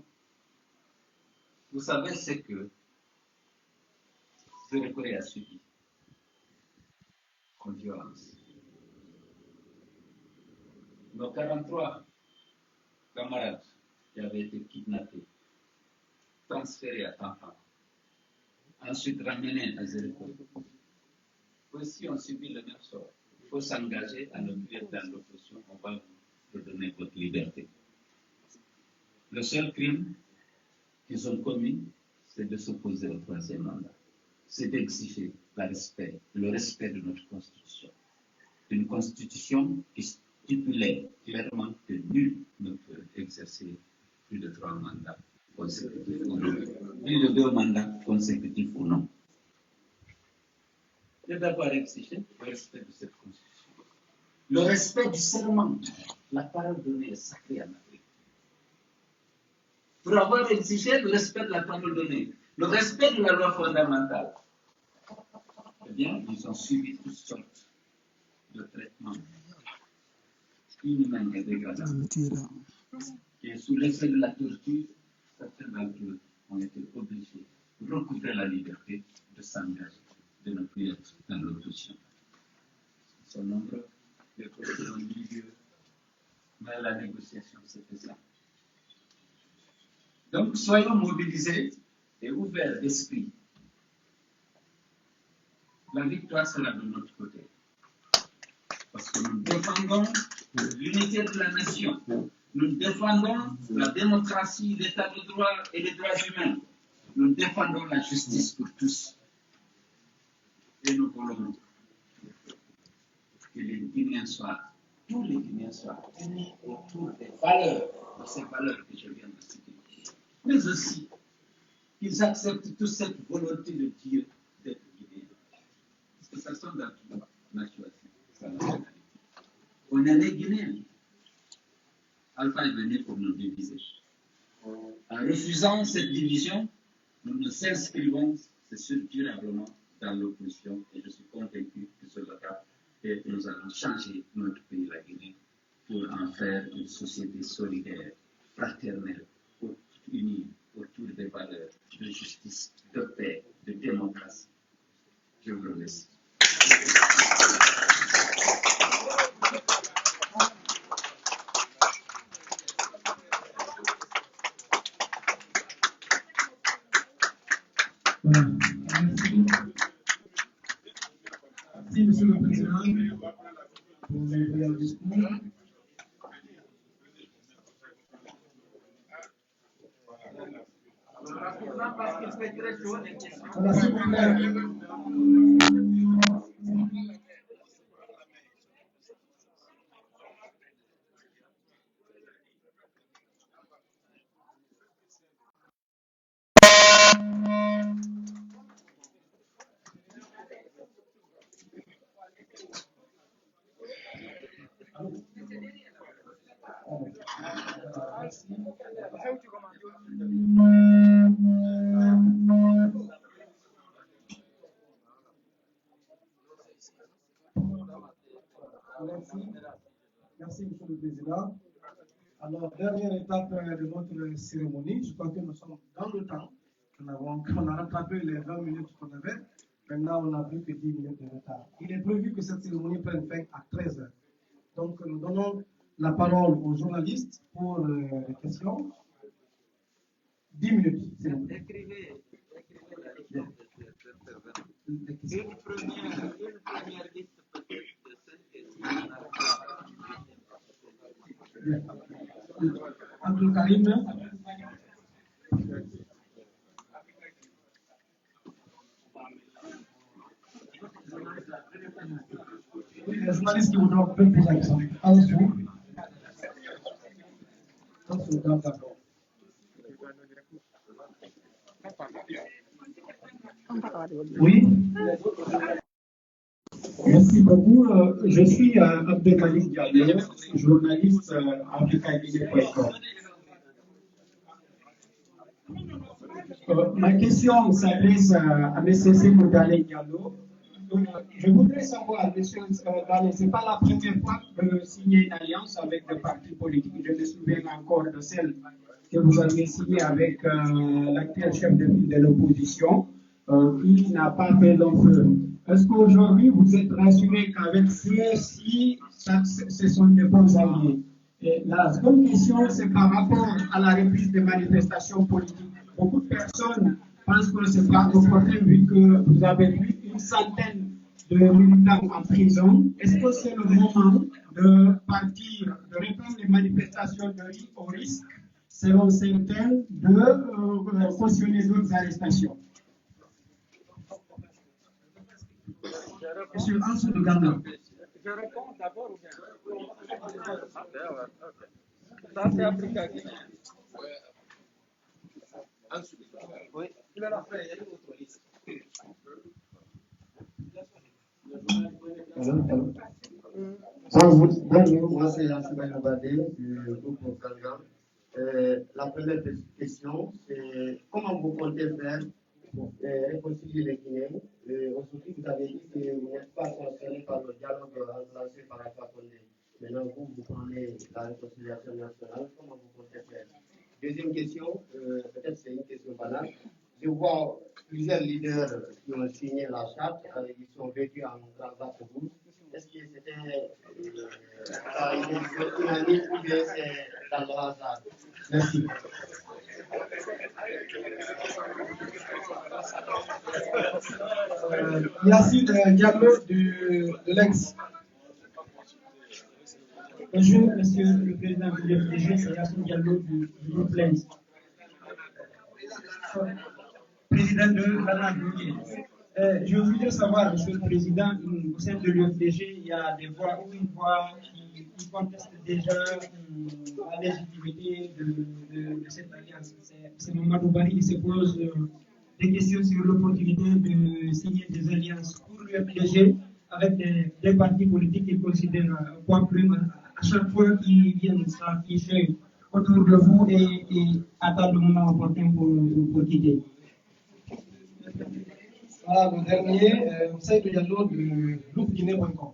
Vous savez ce que ce recueil a subi comme violence. Nos 43 camarades qui avaient été kidnappés, transférés à Tampa, ensuite ramenés à Zéro, aussi ont subi le même sort. Il faut s'engager à ne plus être dans l'opposition, on va vous donner votre liberté. Le seul crime qu'ils ont commis, c'est de s'opposer au troisième mandat. C'est d'exiger le respect de notre Constitution. Une Constitution qui stipulait clairement que nul ne peut exercer plus de 3 mandats consécutifs ou non. Plus de 2 mandats consécutifs ou non. C'est d'abord exiger le respect de cette Constitution. Le respect du serment. La parole donnée est sacrée en Afrique. Pour avoir exigé le respect de la parole donnée, le respect de la loi fondamentale, eh bien, ils ont subi toutes sortes de traitements inhumains et dégradants. Et sous l'effet de la torture, certains d'entre eux ont été obligés de recouvrer la liberté, de s'engager, de ne plus être dans l'opposition. Ils sont nombreux, les procès ont eu lieu, mais la négociation, c'était ça. Donc, soyons mobilisés et ouverts d'esprit. La victoire sera de notre côté. Parce que nous défendons l'unité de la nation. Nous défendons la démocratie, l'état de droit et les droits humains. Nous défendons la justice pour tous. Et nous voulons que les Guinéens soient, tous les Guinéens soient unis autour des valeurs, de ces valeurs que je viens de citer. Mais aussi qu'ils acceptent toute cette volonté de Dieu d'être Guinéens. Parce que ça sonne dans tout le monde. On a choisi sa nationalité. On est les Guinéens. Alpha est venu pour nous diviser. En refusant cette division, nous nous inscrivons, c'est sûr, durablement dans l'opposition. Et je suis convaincu que c'est le cas. Et nous allons changer notre pays, la Guinée, pour en faire une société solidaire, fraternelle, unie autour des valeurs de justice, de paix, de démocratie. Je vous remercie. Voilà. Merci. Merci, Monsieur le Président, pour les brillants discours. Voilà, s'il vous plaît. Merci, Monsieur le Président. Alors, dernière étape de notre cérémonie, je crois que nous sommes dans le temps. On a rattrapé les 20 minutes qu'on avait. Maintenant, on n'a plus que 10 minutes de retard. Il est prévu que cette cérémonie prenne fin à 13h. Donc, nous donnons la parole aux journalistes pour les questions. 10 minutes. Écrivez la liste des intervenants. Une première liste peut-être de celle Abdul Karim. Oui, les journalistes qui voudront poser la question. Allez-y. D'accord. Oui. Merci beaucoup. Je suis Abdelkarim Diallo, journaliste africaguinée.com. Ma question s'adresse à M. Sékou Diallo. Je voudrais savoir, M. Diallo, ce n'est pas la première fois que vous signez une alliance avec des partis politiques. Je me souviens encore de celle que vous avez signée avec l'actuel chef de l'opposition, qui n'a pas fait long feu. Est-ce qu'aujourd'hui, vous êtes rassuré qu'avec ceux-ci, ce sont de bons alliés? Et la seconde question, c'est par rapport à la reprise des manifestations politiques. Beaucoup de personnes pensent que ce n'est pas opportun vu que vous avez vu une centaine de militants en prison. Est-ce que c'est le moment de partir, de reprendre les manifestations au risque, selon certains, de cautionner d'autres arrestations? Monsieur Ansou de Ghana. Je réponds d'abord ou bien? Ça, c'est Africa. Oui. Il est là. Bonjour, moi c'est Yassine Nobadé du groupe Galgam. La première question, c'est comment vous comptez faire pour réconcilier les Guinéens? Aujourd'hui, vous avez dit que vous n'êtes pas concerné par le dialogue lancé par Alpha Condé. Maintenant, vous prenez la réconciliation nationale. Comment vous comptez faire? Deuxième question, peut-être c'est une question banale. Je vois plusieurs leaders qui ont signé la charte, ils sont vêtus en cravate rouge. Est-ce que c'était unanime ou bien c'est dans le hasard? Merci. Yassine Diallo de l'Ex. Bonjour, monsieur le président du FDG, c'est Yassine Diallo du groupe l'Ex. Président de la je voudrais savoir, monsieur le président, au sein de l'UFDG, il y a des voix ou une voix qui conteste déjà la légitimité de cette alliance. C'est Mamadou Bari qui se pose des questions sur l'opportunité de signer des alliances pour l'UFDG avec des partis politiques qui considèrent un point plume à chaque fois qu'ils viennent s'afficher autour de vous et attendent le moment opportun pour quitter. Voilà le dernier, Seydou Diallo du groupe Guinée.com.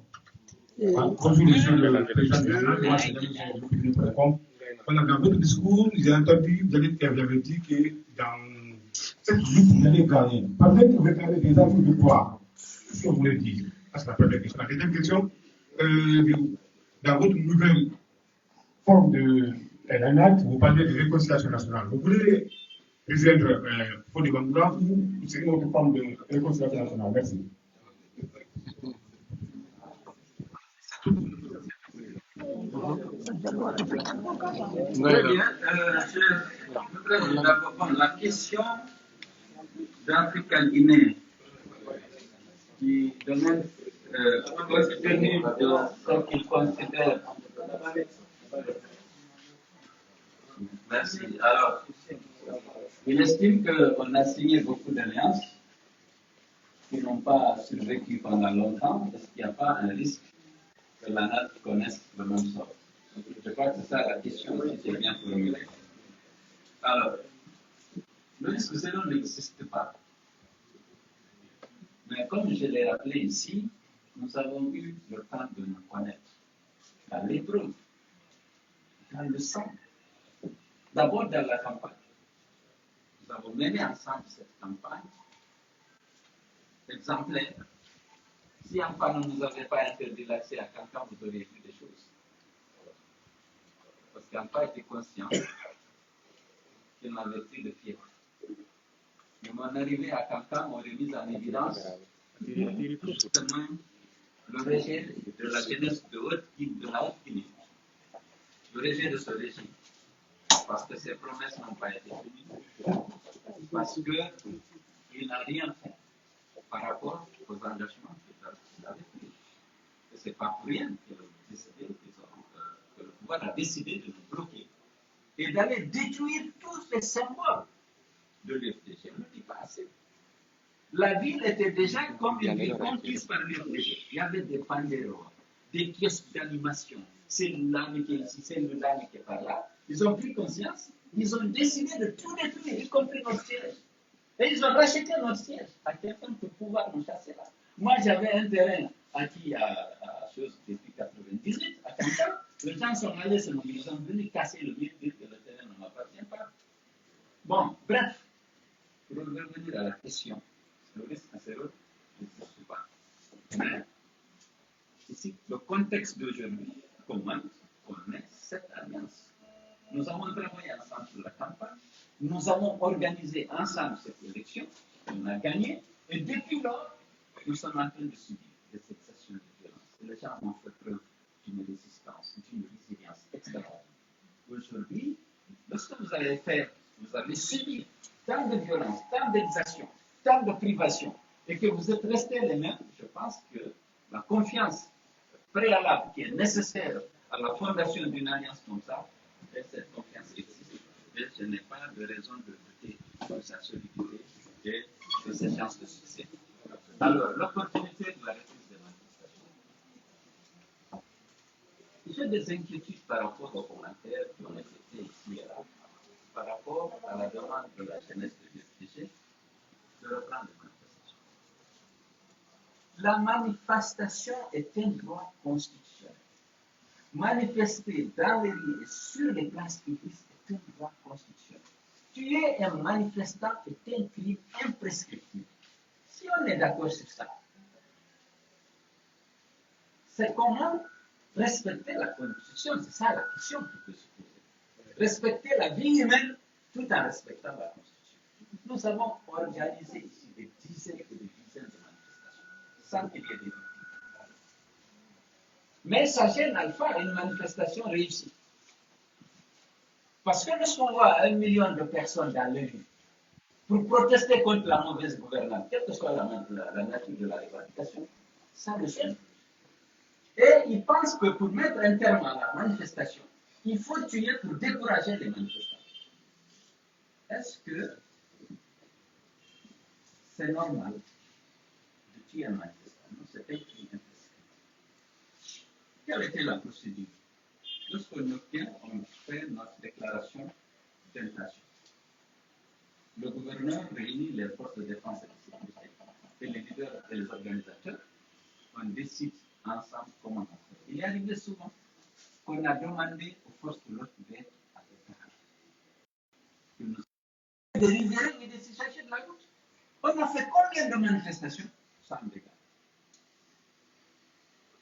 Bonjour, monsieur le président de la moi c'est Diallo du groupe Guinée.com. Voilà, dans votre discours, j'ai entendu, vous avez dit que dans cette lutte, vous allez gagner. Peut-être que vous avez déjà vu de quoi? Qu'est-ce que vous voulez dire? Ça, c'est la première question. La deuxième question, dans votre nouvelle forme de l'ANAT, vous parlez de réconciliation nationale. Vous voulez rejoindre Fodé Bangoura ou c'est une autre forme de réconciliation nationale? Merci. Très bien. Je voudrais d'abord prendre la question d'Africa Guinée qui demande, compte tenu de ce qu'il considère. Merci. Alors, il estime qu'on a signé beaucoup d'alliances qui n'ont pas survécu pendant longtemps. Est-ce qu'il n'y a pas un risque que la NAT connaisse le même sort? Je crois que c'est ça la question, si c'est bien formulé. Alors, le risque zéro n'existe pas. Mais comme je l'ai rappelé ici, nous avons eu le temps de nous connaître dans l'épreuve, dans le sang. D'abord dans la campagne. Nous avons mené ensemble cette campagne exemplaire. Si enfin ne nous avait pas interdit l'accès à quelqu'un, vous auriez vu des choses. Parce qu'Ampa était conscient qu'il n'avait plus de fièvre. Mais mon arrivée à Kankan aurait mis en évidence justement le régime de la jeunesse de la Haute-Guinée, le régime de ce régime, parce que ces promesses n'ont pas été tenues, parce qu'il n'a rien fait par rapport aux engagements qu'il avait pris. Et ce n'est pas pour rien que le pouvoir a décidé de nous bloquer et d'aller détruire tous les symboles de l'UFDG. Je ne dis pas assez. La ville était déjà comme une ville conquise par l'UFDG. Il y avait des banderoles, des kiosques d'animation. C'est l'âme qui est ici, c'est l'âme qui est par là. Ils ont pris conscience, ils ont décidé de tout détruire, y compris notre siège. Et ils ont racheté notre siège à quelqu'un pour pouvoir nous chasser là. Moi, j'avais un terrain acquis à chose depuis 1998, à Kankan. Les gens sont allés se mobiliser, ils sont venus casser le mur, dire que le terrain ne m'appartient pas. Bon, bref, pour revenir à la question, le risque zéro n'existe pas. Mais ici, le contexte d'aujourd'hui commence qu'on ait cette alliance. Nous avons travaillé ensemble sur la campagne, nous avons organisé ensemble cette élection, on a gagné, et depuis lors, nous sommes en train de subir des sensations de violence. Et les gens ont fait preuve d'une résistance, d'une résilience extraordinaire. Aujourd'hui, lorsque vous avez subi tant de violence, tant d'exactions, tant de privations, et que vous êtes restés les mêmes, je pense que la confiance préalable qui est nécessaire à la fondation d'une alliance comme ça, et cette confiance existe. Et je n'ai pas de raison de douter de sa solidité et de ses chances de succès. Alors, l'opportunité de la reprise des manifestations. J'ai des inquiétudes par rapport aux commentaires qui ont été faits ici et là, par rapport à la demande de la jeunesse de l'UFDG de reprendre les manifestations. La manifestation est un droit constitutionnel. Manifester dans les rues et sur les places publiques est un droit constitutionnel. Tuer un manifestant est un crime imprescriptible. Si on est d'accord sur ça, c'est comment respecter la Constitution, c'est ça la question qui peut se poser. Respecter la vie humaine tout en respectant la Constitution. Nous avons organisé ici des dizaines et des dizaines de manifestations, sans qu'il y ait des victimes. Mais ça gêne Alpha une manifestation réussie. Parce que lorsqu'on voit 1 million de personnes dans les rues pour protester contre la mauvaise gouvernance, quelle que soit la nature de la revendication, ça le gêne. Et ils pensent que pour mettre un terme à la manifestation, il faut tuer pour décourager les manifestants. Est-ce que c'est normal de tuer un manifestant? Non, c'est un crime imprescriptible. Quelle était la procédure? Lorsqu'on obtient, on fait notre déclaration d'intention. Le gouverneur réunit les forces de défense et de sécurité, et les leaders et les organisateurs, on décide ensemble comment on fait. Il est arrivé souvent qu'on a demandé aux forces de l'ordre d'être à l'état. De libérer et de s'échapper de la route. On a fait combien de manifestations? Sans dégâts.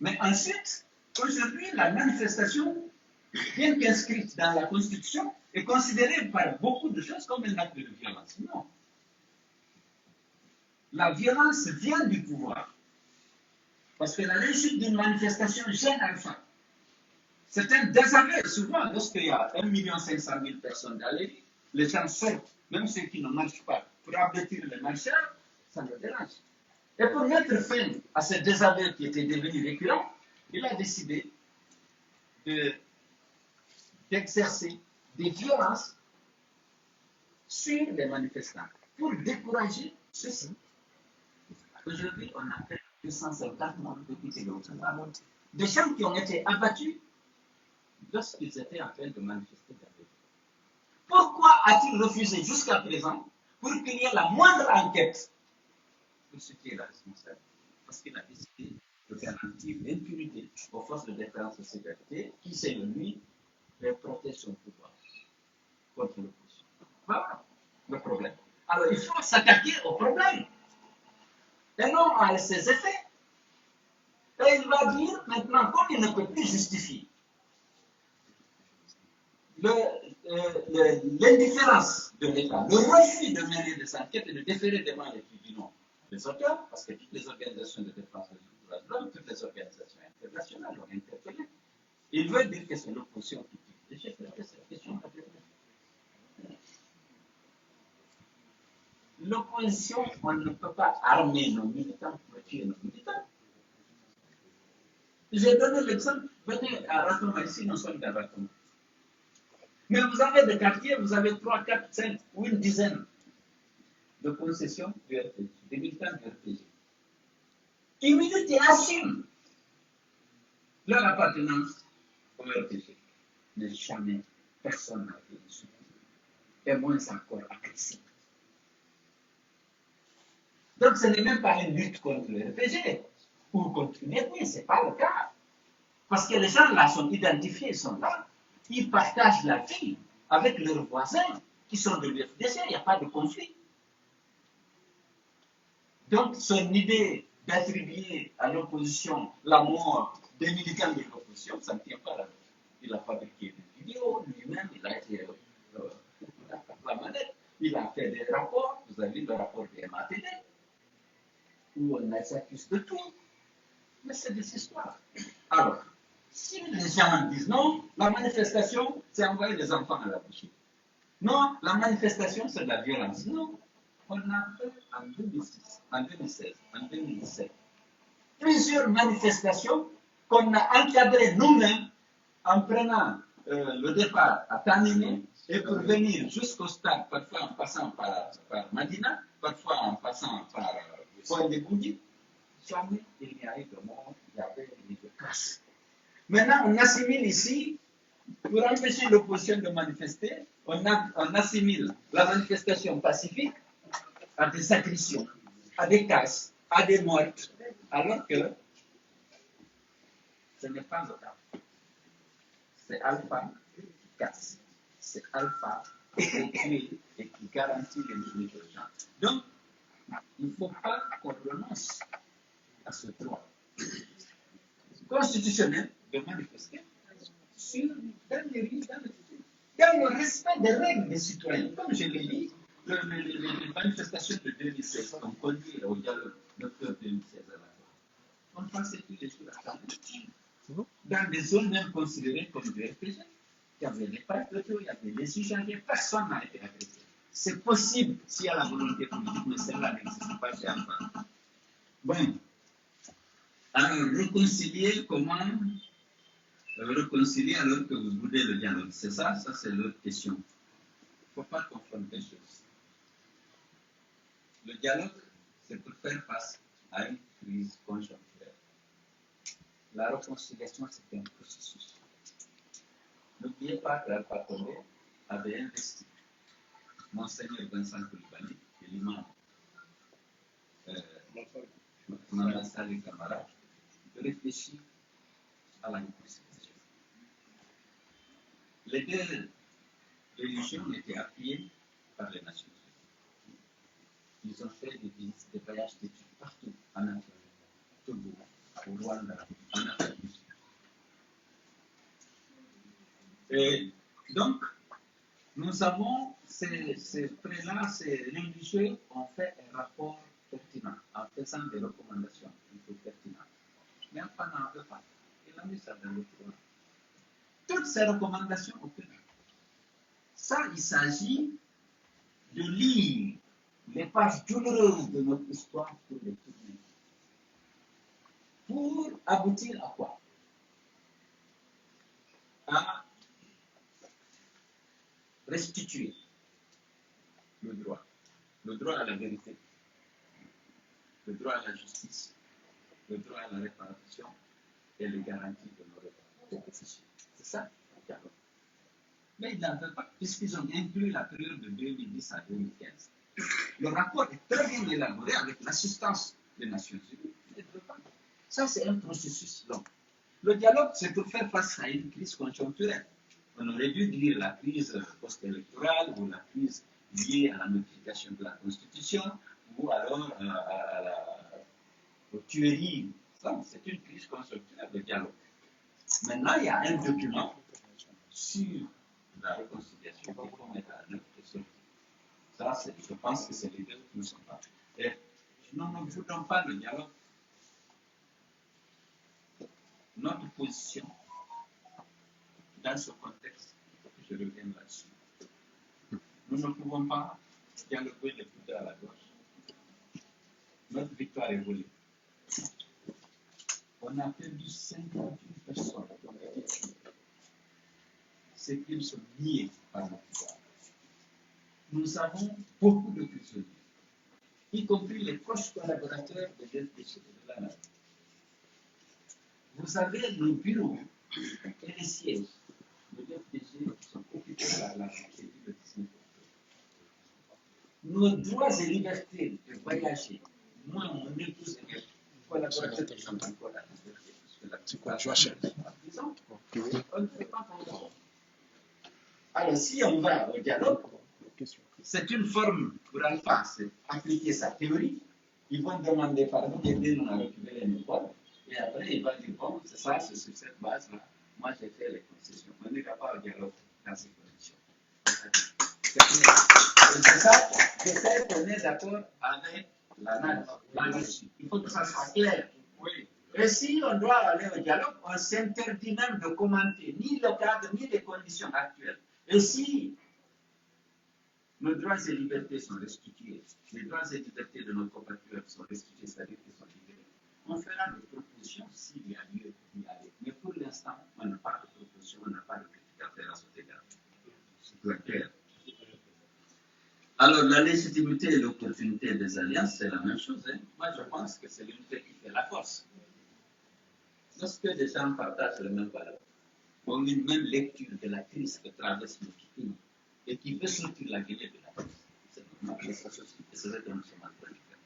Mais ensuite, aujourd'hui, la manifestation, bien qu'inscrite dans la Constitution, est considérée par beaucoup de choses comme un acte de violence. Non. La violence vient du pouvoir. Parce que la réussite d'une manifestation gêne Alpha. C'est un désaveu. Souvent, lorsqu'il y a 1 500 000 personnes dans les rues, les gens sortent, même ceux qui ne marchent pas, pour abattre les marcheurs, ça me dérange. Et pour mettre fin à ce désaveu qui était devenu récurrent, il a décidé d'exercer des violences sur les manifestants pour décourager ceux-ci. Aujourd'hui, on a fait 250 morts depuis ces gouvernements. Des gens qui ont été abattus lorsqu'ils étaient en train de manifester. Pourquoi a-t-il refusé jusqu'à présent pour qu'il y ait la moindre enquête pour ce qui est la responsable? Parce qu'il a décidé de garantir l'impunité aux forces de défense et de sécurité qui, selon lui, protègent son pouvoir contre l'opposition. Voilà le problème. Alors, il faut s'attaquer au problème et non à ses effets. Et il va dire maintenant, comme il ne peut plus justifier l'indifférence de l'État, le refus de mener des enquêtes et de déférer devant les tribunaux de les auteurs, parce que toutes les organisations de défense des droits de l'homme, toutes les organisations internationales l'ont interpellé. Il veut dire que c'est l'opposition qui tire les chefs. C'est la question. L'opposition, on ne peut pas armer nos militants pour tuer nos militants. J'ai donné l'exemple, venez à Ratoma, ici nous sommes dans Ratoma. Mais vous avez des quartiers, vous avez 3, 4, 5 ou une dizaine de concessions du RPG, des militants du RPG. Qui militent et assument leur appartenance au RPG. Mais jamais personne n'a été soutenu, et moins encore accessible. Donc ce n'est même pas une lutte contre le RPG ou contre une ethnie, ce n'est pas le cas. Parce que les gens là sont identifiés, ils sont là. Ils partagent la vie avec leurs voisins qui sont de l'UFDG, il n'y a pas de conflit. Donc son idée d'attribuer à l'opposition la mort des militants de l'opposition, ça ne tient pas là. Il a fabriqué des vidéos, lui-même, il a été la manette, il a fait des rapports, vous avez vu le rapport de MATD, où on s'accuse de tout. Mais c'est des histoires. Alors, si les gens disent non, la manifestation, c'est envoyer les enfants à la boucherie. Non, la manifestation, c'est de la violence. Non, on a fait en 2006, en 2016, en 2017, plusieurs manifestations qu'on a encadrées nous-mêmes en prenant le départ à Tanimé et pour venir jusqu'au stade, parfois en passant par Madina, parfois en passant par Point de Goudi. Jamais il n'y a eu de mort, il y avait eu de casse. Maintenant, on assimile ici, pour empêcher l'opposition de manifester, on assimile la manifestation pacifique à des agressions, à des casses, à des morts, alors que ce n'est pas le cas. C'est Alpha qui casse, c'est Alpha qui tue et qui garantit les limites des gens. Donc, il ne faut pas qu'on renonce à ce droit constitutionnel de manifester dans les rues, dans le respect des règles des citoyens. Comme je l'ai dit, les manifestations de 2016 ont conduit au dialogue d'octobre 2016 à la fois. On passait tous les jours à Tane, dans des zones même considérées comme du RPG. Il y avait des patriotes, il y avait des sujets, personne n'a été agressé. C'est possible s'il y a la volonté politique, mais celle-là n'existe pas chez Alpha. Bon. Alors, réconcilier, comment réconcilier alors que vous boudez le dialogue? C'est ça c'est l'autre question. Il ne faut pas confondre les choses. Le dialogue, c'est pour faire face à une crise conjoncturelle. La réconciliation, c'est un processus. N'oubliez pas que l'Alpha Condé avait investi Monseigneur Vincent Koulibaly et l'imam Mamassali Camara de réfléchir à la réconciliation. Les deux religions étaient appuyées par les Nations Unies. Ils ont fait des visites, des voyages d'études partout en Afrique, au Togo, au Rwanda, en Afrique du Sud. Et donc, nous avons ces prélats, ces religieux ont fait un rapport pertinent en faisant des recommandations pertinentes. Mais enfin, n'en veut pas. Il a mis ça dans le Coran. Toutes ces recommandations ont tenu. Ça, il s'agit de lire les pages douloureuses de notre histoire pour les tourner. Pour aboutir à quoi? À restituer le droit à la vérité, le droit à la justice, le droit à la réparation et les garanties de nos oppositions. C'est ça, le dialogue. Mais ils n'en veulent pas, puisqu'ils ont inclus la période de 2010 à 2015. Le rapport est très bien élaboré avec l'assistance des Nations Unies. Ils ne veulent pas. Ça, c'est un processus long. Le dialogue, c'est pour faire face à une crise conjoncturelle. On aurait dû dire la crise post-électorale ou la crise liée à la modification de la Constitution ou alors aux tueries. C'est une crise conjoncturelle de dialogue. Maintenant, il y a un document sur la réconciliation qu'il faut mettre à l'œuvre. Ça, je pense que c'est les deux qui ne sont pas. Et nous ne voulons pas le dialogue. Notre position dans ce contexte, je reviens là-dessus. Nous ne pouvons pas dialoguer les coups à la gauche. Notre victoire est volée. On a perdu 58 personnes qui ont été tuées. Ces crimes sont niés par le pouvoir. Nous avons beaucoup de prisonniers, y compris les proches collaborateurs de l'FDC de la nation. Vous avez nos bureaux et les sièges de l'FDC sont occupés par la société de 19 octobre. Nos droits et libertés de voyager, moi, mon épouse et mes collaborateurs qui sont encore à liberté, parce que la prison, on ne peut pas comprendre. Alors, si on va au dialogue, c'est une forme pour Alpha, c'est appliquer sa théorie. Ils vont demander pardon, aider-nous à récupérer nos corps. Et après, il va dire, bon, c'est ça, c'est sur cette base-là. Moi, j'ai fait les concessions. On n'ira pas au dialogue dans ces conditions. C'est ça, peut-être qu'on est d'accord avec la là-dessus. Il faut que ça soit clair. Oui. Et si on doit aller au dialogue, on s'interdit même de commenter ni le cadre, ni les conditions actuelles. Et si nos droits et libertés sont restitués, les droits et libertés de nos compatriotes sont restitués, c'est-à-dire qu'ils sont libérés, on fera des propositions s'il y a lieu d'y aller. Mais pour l'instant, on n'a pas de proposition, on n'a pas de critique à faire à cet égard. C'est clair. Alors, la légitimité et l'opportunité des alliances, c'est la même chose. Hein. Moi, je pense que c'est l'unité qui fait la force. Lorsque des gens partagent les mêmes valeurs, ont une même lecture de la crise que traverse notre pays et qui veut sortir la Guinée de la crise, c'est normal, et c'est ce que nous sommes en train de faire.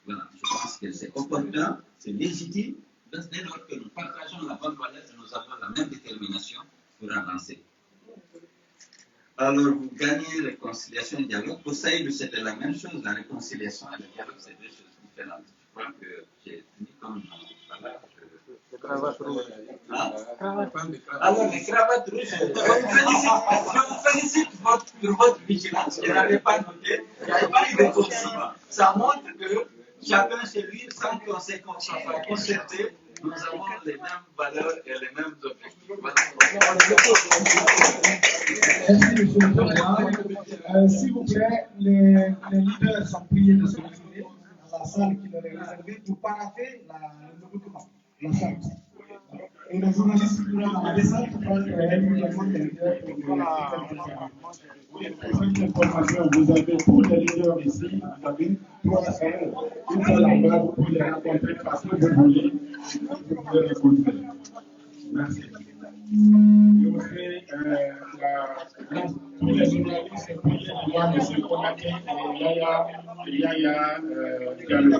Voilà, je pense que c'est opportun, c'est légitime, dès lors que nous partageons la bonne valeur et nous avons la même détermination pour avancer. Alors, vous gagnez réconciliation et dialogue. Pour ça, c'était la même chose. La réconciliation et le dialogue, c'est deux choses différentes. Je crois que j'ai fini comme voilà. Alors, les cravates rouges, je vous félicite pour votre vigilance. Je n'avais pas noté. Il n'y avait pas eu de ressentiment. Ça montre que chacun chez lui, sans qu'on s'est concerté, nous avons les mêmes valeurs et les mêmes objectifs. Merci, monsieur le Président. S'il vous plaît, les leaders sont priés de se retirer dans la salle qui leur est réservée pour parapher le document, la salle. Et les journalistes qui sont dans la descente prennent régulièrement des leaders pour cette information. Vous avez tous les leaders ici, vous avez 3 heures, une seule endroit, vous pouvez les rencontrer parce que vous voulez les rencontrer. Merci. Je voudrais tous les journalistes prier de voir M. Konaté et Yaya Diallo.